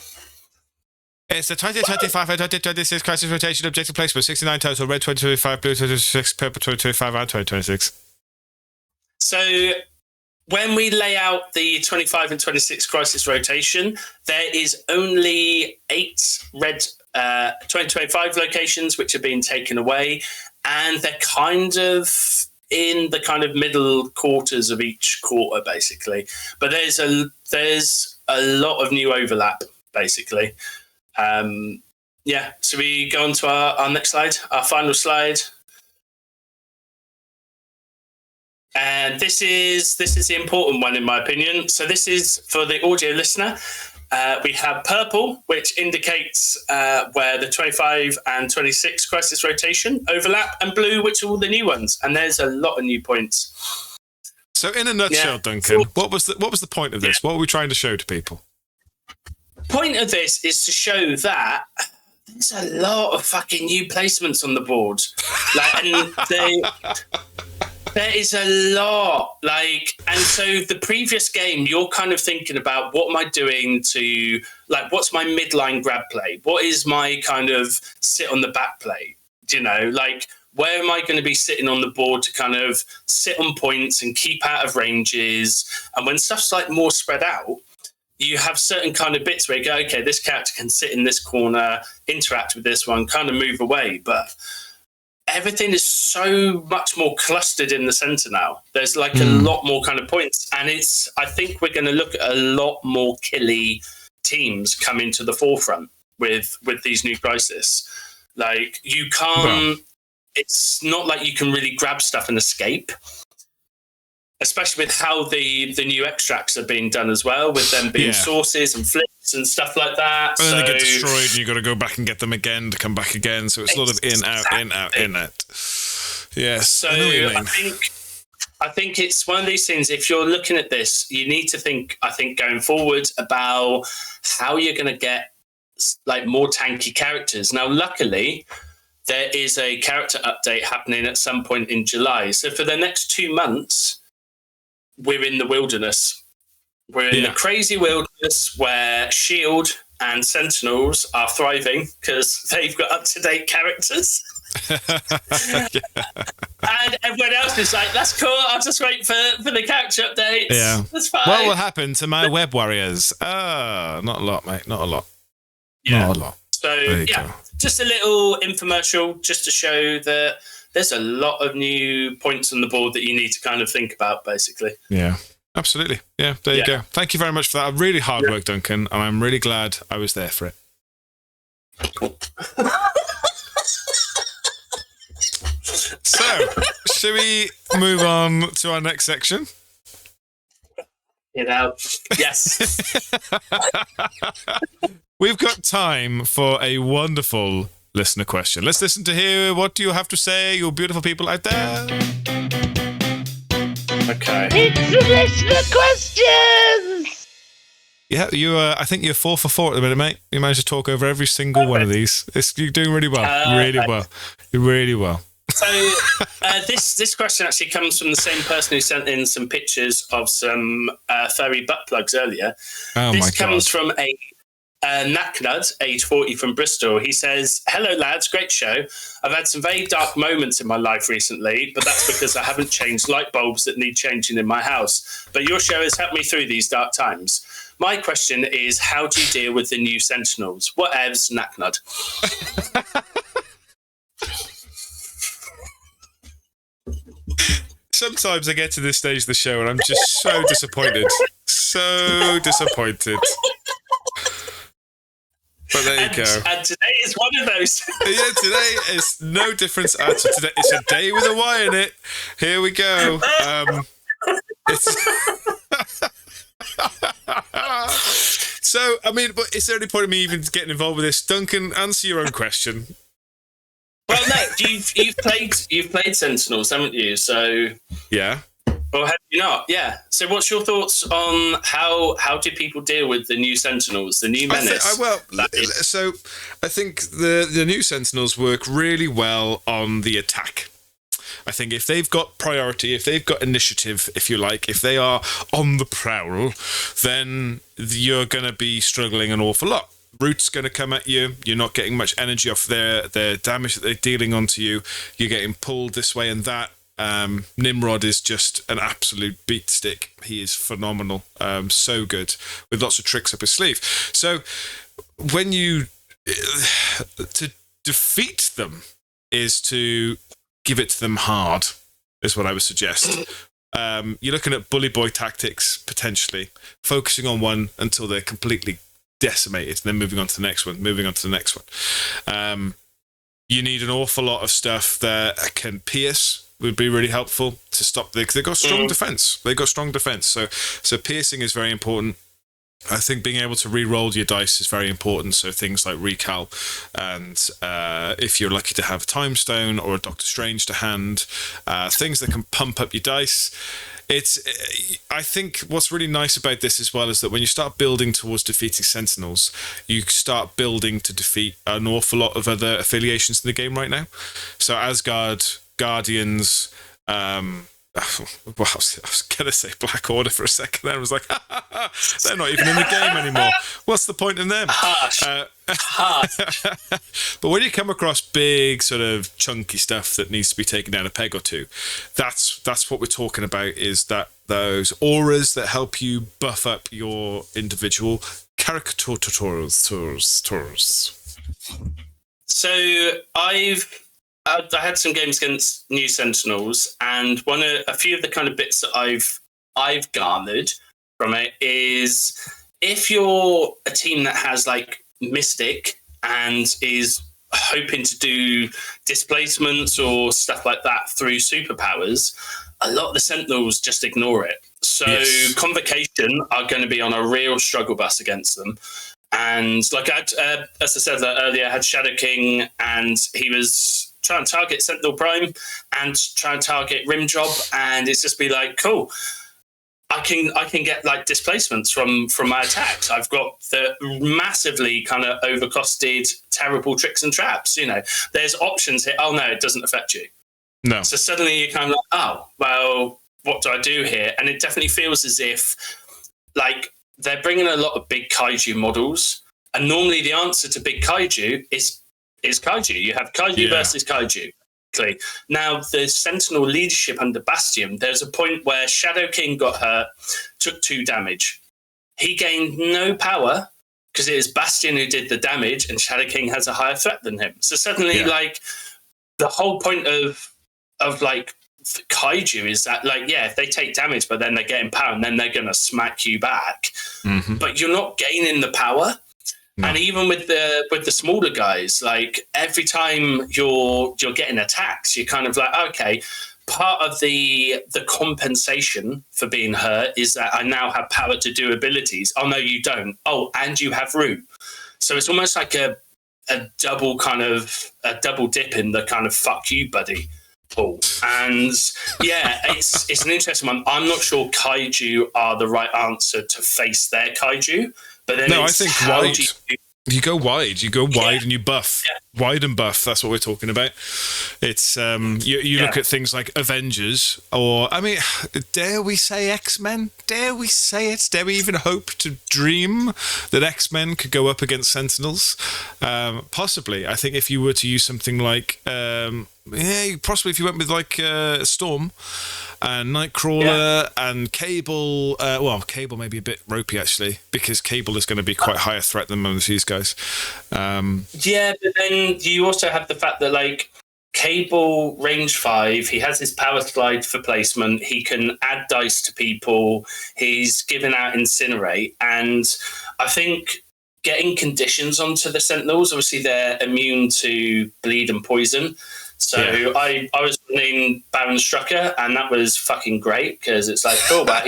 It's the 2025 and 2026 crisis rotation objective placement. 69 total. Red 2025, blue 2026, purple 2025, and 2026. So when we lay out the 25 and 26 crisis rotation, there is only 8 red 2025 locations which are being taken away, and they're kind of in the kind of middle quarters of each quarter, basically. But there's a lot of new overlap, basically. So we go on to our next slide, our final slide. And this is the important one, in my opinion. So this is for the audio listener. We have purple, which indicates where the 25 and 26 crisis rotation overlap, and blue, which are all the new ones. And there's a lot of new points. So in a nutshell, Duncan, what was the point of this? What are we trying to show to people? Point of this is to show that there's a lot of fucking new placements on the board. There is a lot, and so the previous game, you're kind of thinking about, what am I doing to, what's my midline grab play? What is my kind of sit on the back play? Where am I going to be sitting on the board to kind of sit on points and keep out of ranges? And when stuff's more spread out, you have certain kind of bits where you go, okay, this character can sit in this corner, interact with this one, kind of move away, but everything is so much more clustered in the center now. There's a lot more kind of points, and I think we're going to look at a lot more killy teams come into the forefront with these new crisis. You can't. It's not like you can really grab stuff and escape, especially with how the new extracts are being done as well, with them being sources and flips and stuff like that. And then they get destroyed, and you've got to go back and get them again to come back again. So it's a lot of in, out. Yes. So I think it's one of these things. If you're looking at this, you need to think, I think, going forward about how you're going to get more tanky characters. Now, luckily, there is a character update happening at some point in July. So for the next 2 months, we're in the wilderness. We're in the crazy wilderness where Shield and Sentinels are thriving because they've got up-to-date characters. And everyone else is like, that's cool, I'll just wait for the character updates. Yeah. That's fine. What will happen to my web warriors? Not a lot, mate. Not a lot. Yeah. Not a lot. So, just a little infomercial just to show that there's a lot of new points on the board that you need to kind of think about, basically. Yeah, absolutely. Yeah, there you go. Thank you very much for that. Really hard work, Duncan, and I'm really glad I was there for it. So, shall we move on to our next section? Yes. We've got time for a wonderful listener question. Let's listen to hear what you have to say, you beautiful people out there. Okay. It's listener questions! Yeah, I think you're 4 for 4 at the minute, mate. You managed to talk over every single one of these. You're doing really well. Really well. So this question actually comes from the same person who sent in some pictures of some furry butt plugs earlier. Oh, this my comes God. from a Knacknut, age 40 from Bristol. He says, "Hello, lads. Great show. I've had some very dark moments in my life recently, but that's because I haven't changed light bulbs that need changing in my house. But your show has helped me through these dark times. My question is, how do you deal with the new Sentinels? Whatevs, Knacknut." Sometimes I get to this stage of the show and I'm just so disappointed. So disappointed. But there you go. And today is one of those. Yeah, today is no difference at all. Today, it's a day with a Y in it. Here we go. So, I mean, but is there any point in me even getting involved with this? Duncan, answer your own question. Well, no, you've played Sentinels, haven't you? So yeah. Or have you not? Yeah. So what's your thoughts on how do people deal with the new Sentinels, the new menace? So I think the new Sentinels work really well on the attack. I think if they've got priority, if they've got initiative, if you like, if they are on the prowl, then you're going to be struggling an awful lot. Root's going to come at you. You're not getting much energy off their damage that they're dealing onto you. You're getting pulled this way and that. Nimrod is just an absolute beat stick. He is phenomenal. So good, with lots of tricks up his sleeve. So when you to defeat them is to give it to them hard, is what I would suggest. You're looking at bully boy tactics, potentially focusing on one until they're completely decimated, then moving on to the next one, you need an awful lot of stuff that can pierce, would be really helpful to stop because they've got strong defense. So piercing is very important. I think being able to re-roll your dice is very important. So things like recal, and if you're lucky to have a time stone or a Doctor Strange to hand, things that can pump up your dice. I think what's really nice about this as well is that when you start building towards defeating Sentinels, you start building to defeat an awful lot of other affiliations in the game right now. So Asgard, Guardians, well, I was going to say Black Order for a second there. I was like, they're not even in the game anymore. What's the point in them? But when you come across big sort of chunky stuff that needs to be taken down a peg or two, that's what we're talking about, is that those auras that help you buff up your individual caricatures. So I had some games against new Sentinels, and a few of the kind of bits that I've garnered from it is, if you're a team that has like Mystic and is hoping to do displacements or stuff like that through superpowers, a lot of the Sentinels just ignore it. So yes. Convocation are going to be on a real struggle bus against them. And like as I said earlier, I had Shadow King, and he was trying to target Sentinel Prime and try to target Rim Job, and it's just be like, cool, I can get like displacements from my attacks. I've got the massively kind of overcosted terrible tricks and traps. You know, there's options here. Oh no, it doesn't affect you. No. So suddenly you're kind of like, oh well, what do I do here? And it definitely feels as if like they're bringing a lot of big kaiju models, and normally the answer to big kaiju is kaiju. You have kaiju versus kaiju. Now, the Sentinel leadership under Bastion, there's a point where Shadow King got hurt, took 2 damage. He gained no power because it is Bastion who did the damage, and Shadow King has a higher threat than him. So suddenly, like, the whole point of like kaiju is that, like, yeah, if they take damage, but then they get in power, and then they're going to smack you back. Mm-hmm. But you're not gaining the power. No. And even with the smaller guys, like every time you're getting attacks, you're kind of like, okay, part of the compensation for being hurt is that I now have power to do abilities. Oh no, you don't. Oh, and you have root. So it's almost like a double dip in the kind of fuck you, buddy. Paul. And yeah, it's an interesting one. I'm not sure kaiju are the right answer to face their kaiju. But then no, I think white. You go wide. You go wide and you buff. Yeah. Wide and buff. That's what we're talking about. It's you look at things like Avengers, or I mean, dare we say X-Men? Dare we say it? Dare we even hope to dream that X-Men could go up against Sentinels? Possibly. I think if you were to use something like possibly if you went with like Storm and Nightcrawler and Cable. Cable may be a bit ropey actually, because Cable is going to be quite higher threat than most of these guys. But then you also have the fact that like Cable range 5, he has his power slide for placement. He can add dice to people. He's given out Incinerate, and I think getting conditions onto the Sentinels. Obviously, they're immune to bleed and poison. So I was running Baron Strucker, and that was fucking great because it's like, cool, but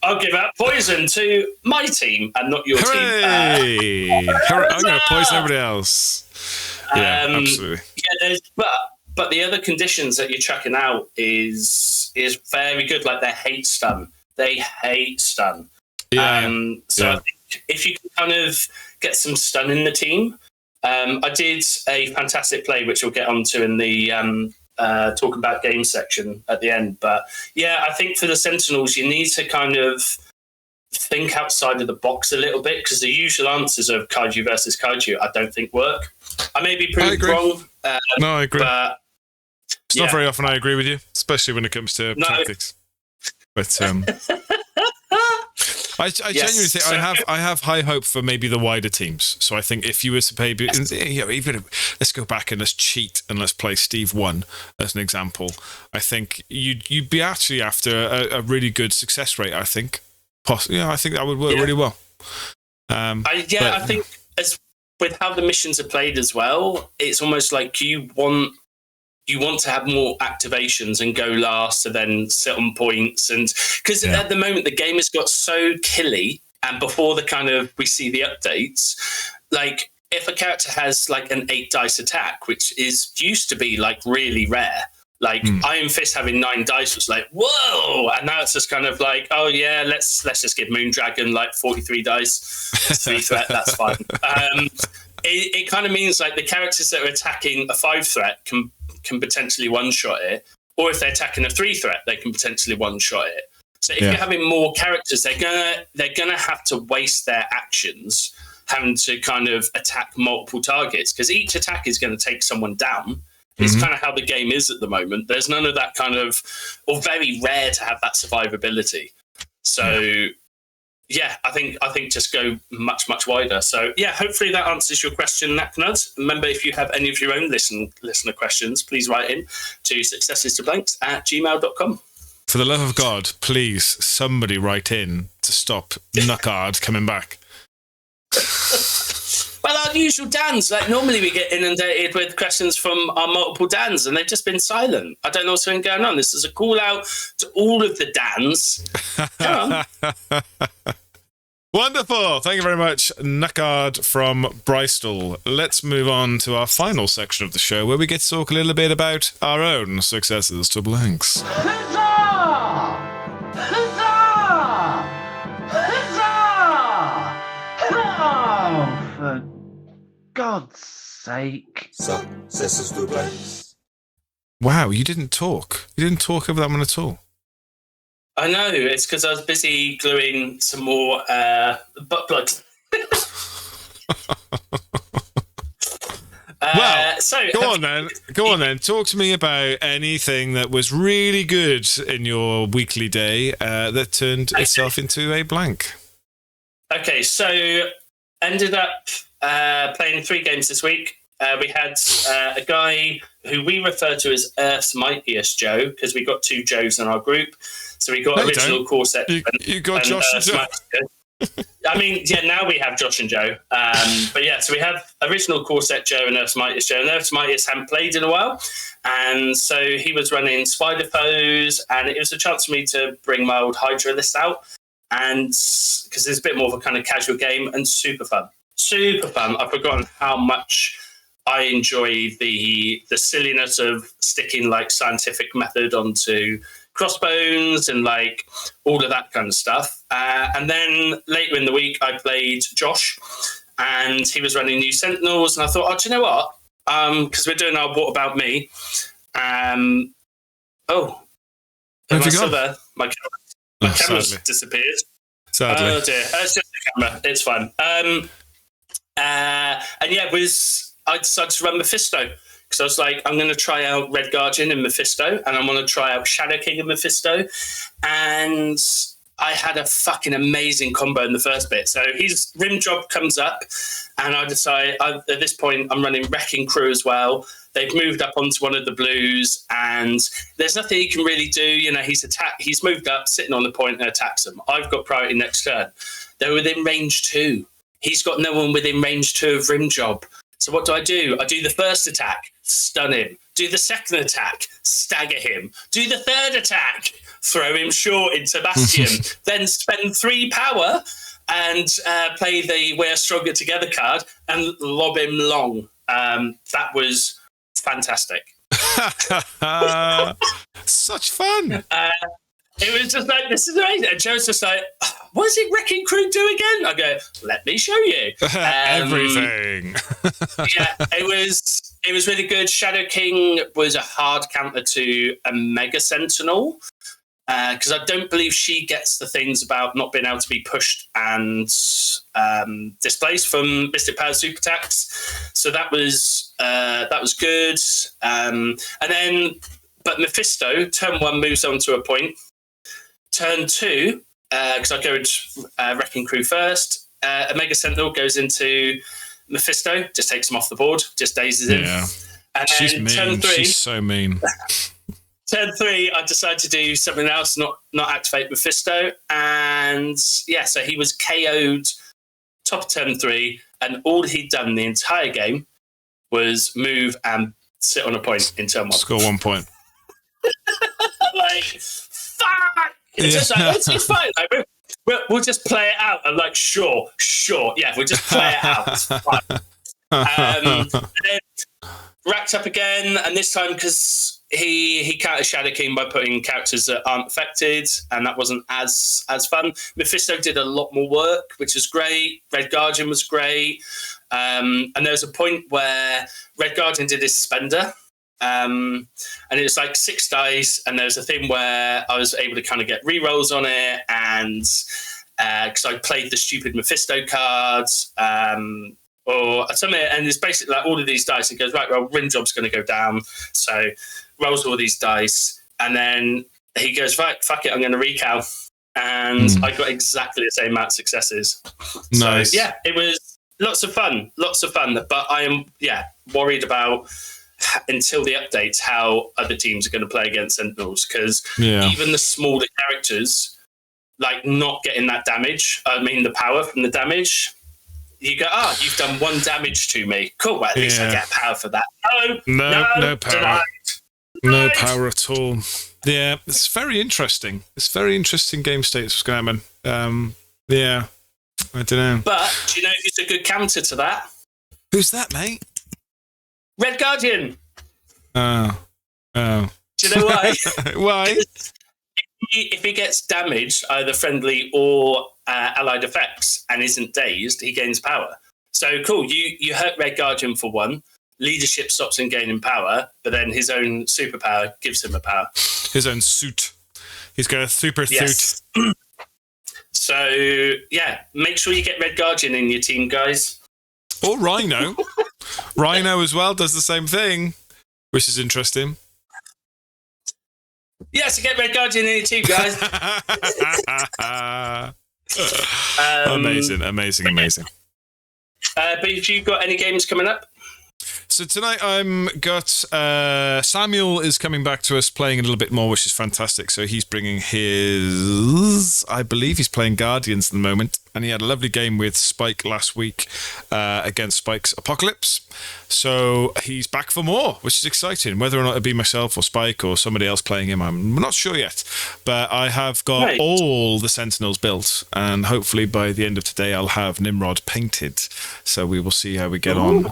I'll give out poison to my team and not your Hooray! team. I'm going to poison everybody else. Yeah, absolutely. Yeah, but the other conditions that you're chucking out is very good. Like they hate stun. They hate stun. I think if you can kind of get some stun in the team. I did a fantastic play, which we'll get onto in the talk about game section at the end. But yeah, I think for the Sentinels, you need to kind of think outside of the box a little bit, because the usual answers of Kaiju versus Kaiju, I don't think work. I may be proved wrong. No, I agree. But, it's not very often I agree with you, especially when it comes to tactics. But I genuinely think I have high hope for maybe the wider teams. So I think if you were to maybe, let's go back and let's cheat and let's play Steve 1 as an example. I think you'd be actually after a really good success rate. I think, I think that would work really well. I think as with how the missions are played as well, it's almost like you want to have more activations and go last and then sit on points. And because at the moment, the game has got so killy, and before we see the updates, like if a character has like an 8 dice attack, which used to be like really rare, like Iron Fist having 9 dice was like, whoa. And now it's just kind of like, oh yeah, let's just give Moondragon like 43 dice. It's 3 threat, that's fine. It kind of means like the characters that are attacking a 5 threat can potentially one-shot it, or if they're attacking a 3 threat, they can potentially one-shot it. So if you're having more characters, they're gonna have to waste their actions having to kind of attack multiple targets, because each attack is going to take someone down. It's kind of how the game is at the moment. There's none of that kind of, or very rare to have that survivability. So I think just go much, much wider. So hopefully that answers your question, Knacknut. Remember, if you have any of your own listener questions, please write in to successestoblanks@gmail.com. For the love of God, please, somebody write in to stop Knackard coming back. Well, our usual Dans, like normally we get inundated with questions from our multiple Dans, and they've just been silent. I don't know what's been going on. This is a call out to all of the Dans. Come on. Wonderful. Thank you very much, Knackard from Bristol. Let's move on to our final section of the show, where we get to talk a little bit about our own successes to blanks. For God's sake. Successes to blanks. Wow, you didn't talk. You didn't talk over that one at all. I know, it's because I was busy gluing some more butt plugs. Go on then. Talk to me about anything that was really good in your weekly day that turned itself into a blank. Okay, so ended up playing 3 games this week. We had a guy who we refer to as Earth's Mightiest Joe, because we got 2 Joes in our group. So we got original Corset. You got Josh and Joe. I mean, now we have Josh and Joe. So we have original Corset Joe and Earth's Mightiest Joe. And Earth's Mightiest hadn't played in a while. And so he was running Spider Foes, and it was a chance for me to bring my old Hydra list out. And because it's a bit more of a kind of casual game, and super fun. I've forgotten how much I enjoy the silliness of sticking like scientific method onto crossbones and like all of that kind of stuff. And then later in the week, I played Josh, and he was running new Sentinels, and I thought, do you know what? Because we're doing our What About Me. Am I still there? My camera's disappeared. Sadly. Oh dear, it's just the camera. It's fine. I decided to run Mephisto because I was like, I'm going to try out Red Guardian and Mephisto, and I'm going to try out Shadow King and Mephisto, and I had a fucking amazing combo in the first bit. So his rim job comes up, and I decide at this point I'm running Wrecking Crew as well. They've moved up onto one of the blues, and there's nothing he can really do. You know, he's moved up, sitting on the point, and attacks them. I've got priority next turn. They're within range 2. He's got no one within range 2 of rim job. So what do? I do the first attack, stun him. Do the second attack, stagger him. Do the third attack, throw him short into Bastion. Then spend 3 power and play the We're Stronger Together card and lob him long. That was fantastic. Such fun. It was just like, this is amazing. And Joe's just like, what does it Wrecking Crew do again? I go, let me show you. Everything. Yeah, it was really good. Shadow King was a hard counter to a Mega Sentinel because I don't believe she gets the things about not being able to be pushed and displaced from Mystic Power super attacks. So that was good. But Mephisto, turn 1 moves on to a point. Turn 2, because I go into Wrecking Crew first, a Mega Sentinel goes into Mephisto, just takes him off the board, just dazes him. Yeah. And She's then mean. turn 3, She's so mean. Turn 3, I decided to do something else, not activate Mephisto. And yeah, so he was KO'd top of turn 3, and all he'd done the entire game was move and sit on a point in turn 1. Score 1 point. Like, fuck! It's just like, it's fine. Like, we'll just play it out. I'm like, sure. Yeah, we'll just play it out. It's fine. And then racked up again, and this time because he countered Shadow King by putting characters that aren't affected, and that wasn't as fun. Mephisto did a lot more work, which was great. Red Guardian was great. And there was a point where Red Guardian did his spender. And it was like 6 dice, and there was a thing where I was able to kind of get rerolls on it, and because I played the stupid Mephisto cards or something, and it's basically like all of these dice. It goes, right, well, rim job's going to go down, so rolls all these dice, and then he goes, right, fuck it, I'm going to recal, and I got exactly the same amount of successes. Nice. So yeah, it was lots of fun, but I am worried about, until the updates, how other teams are going to play against Sentinels, because even the smaller characters, like not getting that damage, the power from the damage, you go, you've done 1 damage to me. Cool, well, at least I get power for that. No power. Denied. No power at all. Yeah, it's very interesting. It's very interesting game states what's going to happen. Yeah, I don't know. But do you know who's a good counter to that? Who's that, mate? Red Guardian. Oh. Do you know why? Why? If he gets damaged, either friendly or allied effects, and isn't dazed, he gains power. So cool, you hurt Red Guardian for 1. Leadership stops him gaining power, but then his own superpower gives him a power. His own suit. He's got a super suit. So yeah, make sure you get Red Guardian in your team, guys. Or Rhino. Rhino as well does the same thing, which is interesting. Yes, to get Red Guardian in your team, guys. Amazing. But have you got any games coming up? So tonight Samuel is coming back to us playing a little bit more, which is fantastic. So he's bringing I believe he's playing Guardians at the moment, and he had a lovely game with Spike last week against Spike's Apocalypse. So he's back for more, which is exciting. Whether or not it'll be myself or Spike or somebody else playing him, I'm not sure yet. But I have got all the Sentinels built, and hopefully by the end of today I'll have Nimrod painted. So we will see how we get on.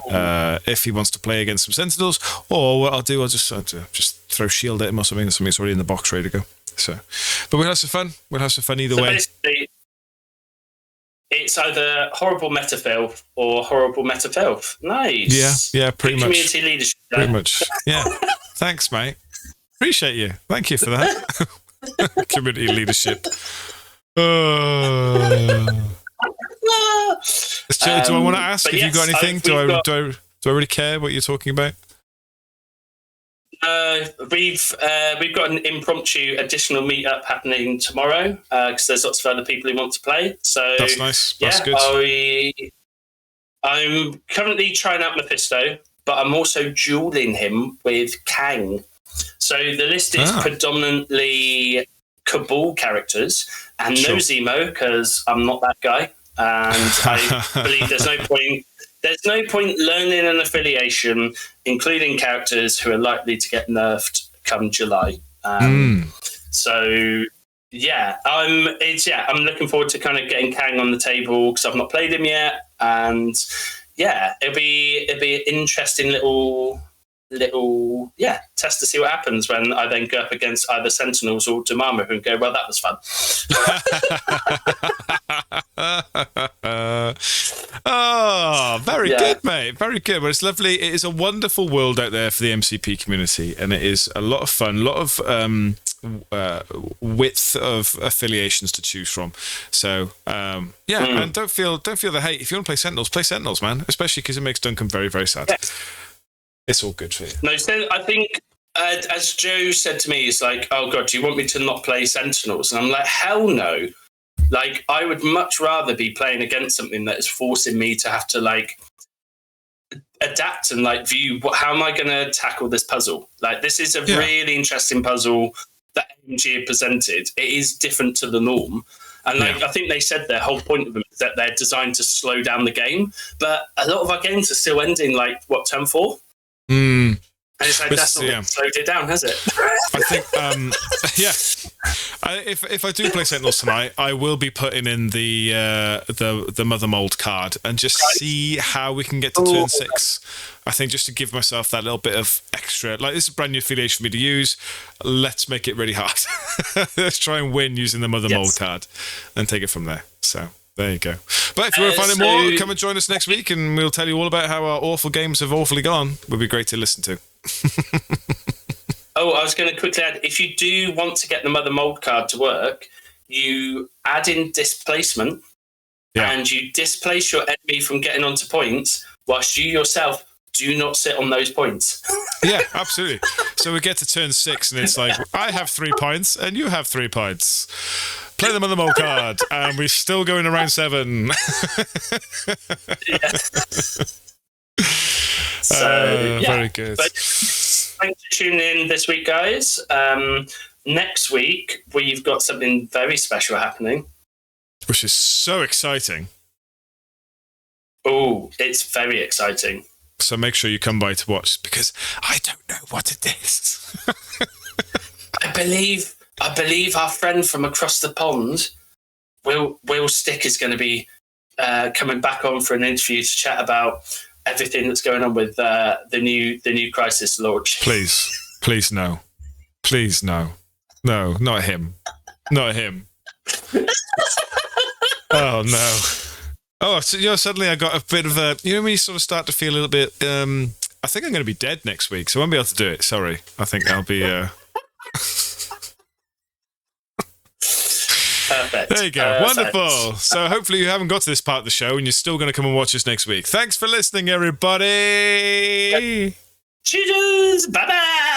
If he wants to play against some Sentinels, or what I'll do, I'll just throw shield at him or something. Something's already in the box ready to go. So, but we'll have some fun. We'll have some fun either way. It's either horrible meta filth or horrible meta filth. Nice. Yeah, pretty much. Community leadership. Pretty much. Yeah. Thanks, mate. Appreciate you. Thank you for that. Community leadership. Do I want to ask if you got anything? Do I really care what you're talking about? We've got an impromptu additional meetup happening tomorrow because there's lots of other people who want to play. So that's nice. That's good. I'm currently trying out Mephisto, but I'm also dueling him with Kang. So the list is predominantly Cabal characters and no Zemo because I'm not that guy, and I believe there's no point. There's no point learning an affiliation, including characters who are likely to get nerfed come July. So, I'm looking forward to kind of getting Kang on the table because I've not played him yet, and it'll be an interesting little test to see what happens when I then go up against either Sentinels or Damama and go, well, that was fun. Very good, mate. Very good. Well, it's lovely. It is a wonderful world out there for the MCP community, and it is a lot of fun, a lot of width of affiliations to choose from. So, and don't feel the hate. If you want to play Sentinels, man, especially because it makes Duncan very, very sad. Yeah. It's all good for you. No, so I think, as Joe said to me, he's like, oh, God, do you want me to not play Sentinels? And I'm like, hell no. Like, I would much rather be playing against something that is forcing me to have to, like, adapt and, like, view how am I going to tackle this puzzle? Like, this is a really interesting puzzle that MG have presented. It is different to the norm. And, like, I think they said their whole point of them is that they're designed to slow down the game. But a lot of our games are still ending, like, turn 4? And it's like, that's not slowed it down, has it? I think, if I do play Sentinels tonight, I will be putting in the Mother Mold card and just see how we can get to turn 6. I think just to give myself that little bit of extra, like, this is a brand new affiliation for me to use. Let's make it really hard. Let's try and win using the Mother Mold card and take it from there. So there you go. But if you want to find out more, come and join us next week and we'll tell you all about how our awful games have awfully gone. Would be great to listen to. I was going to quickly add, if you do want to get the Mother Mold card to work, you add in displacement and you displace your enemy from getting onto points whilst you yourself do not sit on those points. Yeah, absolutely. So we get to turn 6 and it's like, I have 3 points and you have 3 points. Play the Mother Mold card and we're still going around 7. Very good. But thanks for tuning in this week, guys. Next week, we've got something very special happening. Which is so exciting. Oh, it's very exciting. So make sure you come by to watch because I don't know what it is. I believe our friend from across the pond, Will Stick, is going to be coming back on for an interview to chat about everything that's going on with the new Crisis launch. Please no. Please no. No, not him. Not him. Oh no. Oh, so, suddenly I got a bit of a, when you sort of start to feel a little bit, I think I'm going to be dead next week, so I won't be able to do it. Sorry. I think I'll be, Perfect. There you go. Wonderful. So hopefully you haven't got to this part of the show and you're still going to come and watch us next week. Thanks for listening, everybody. Cheers. Bye-bye.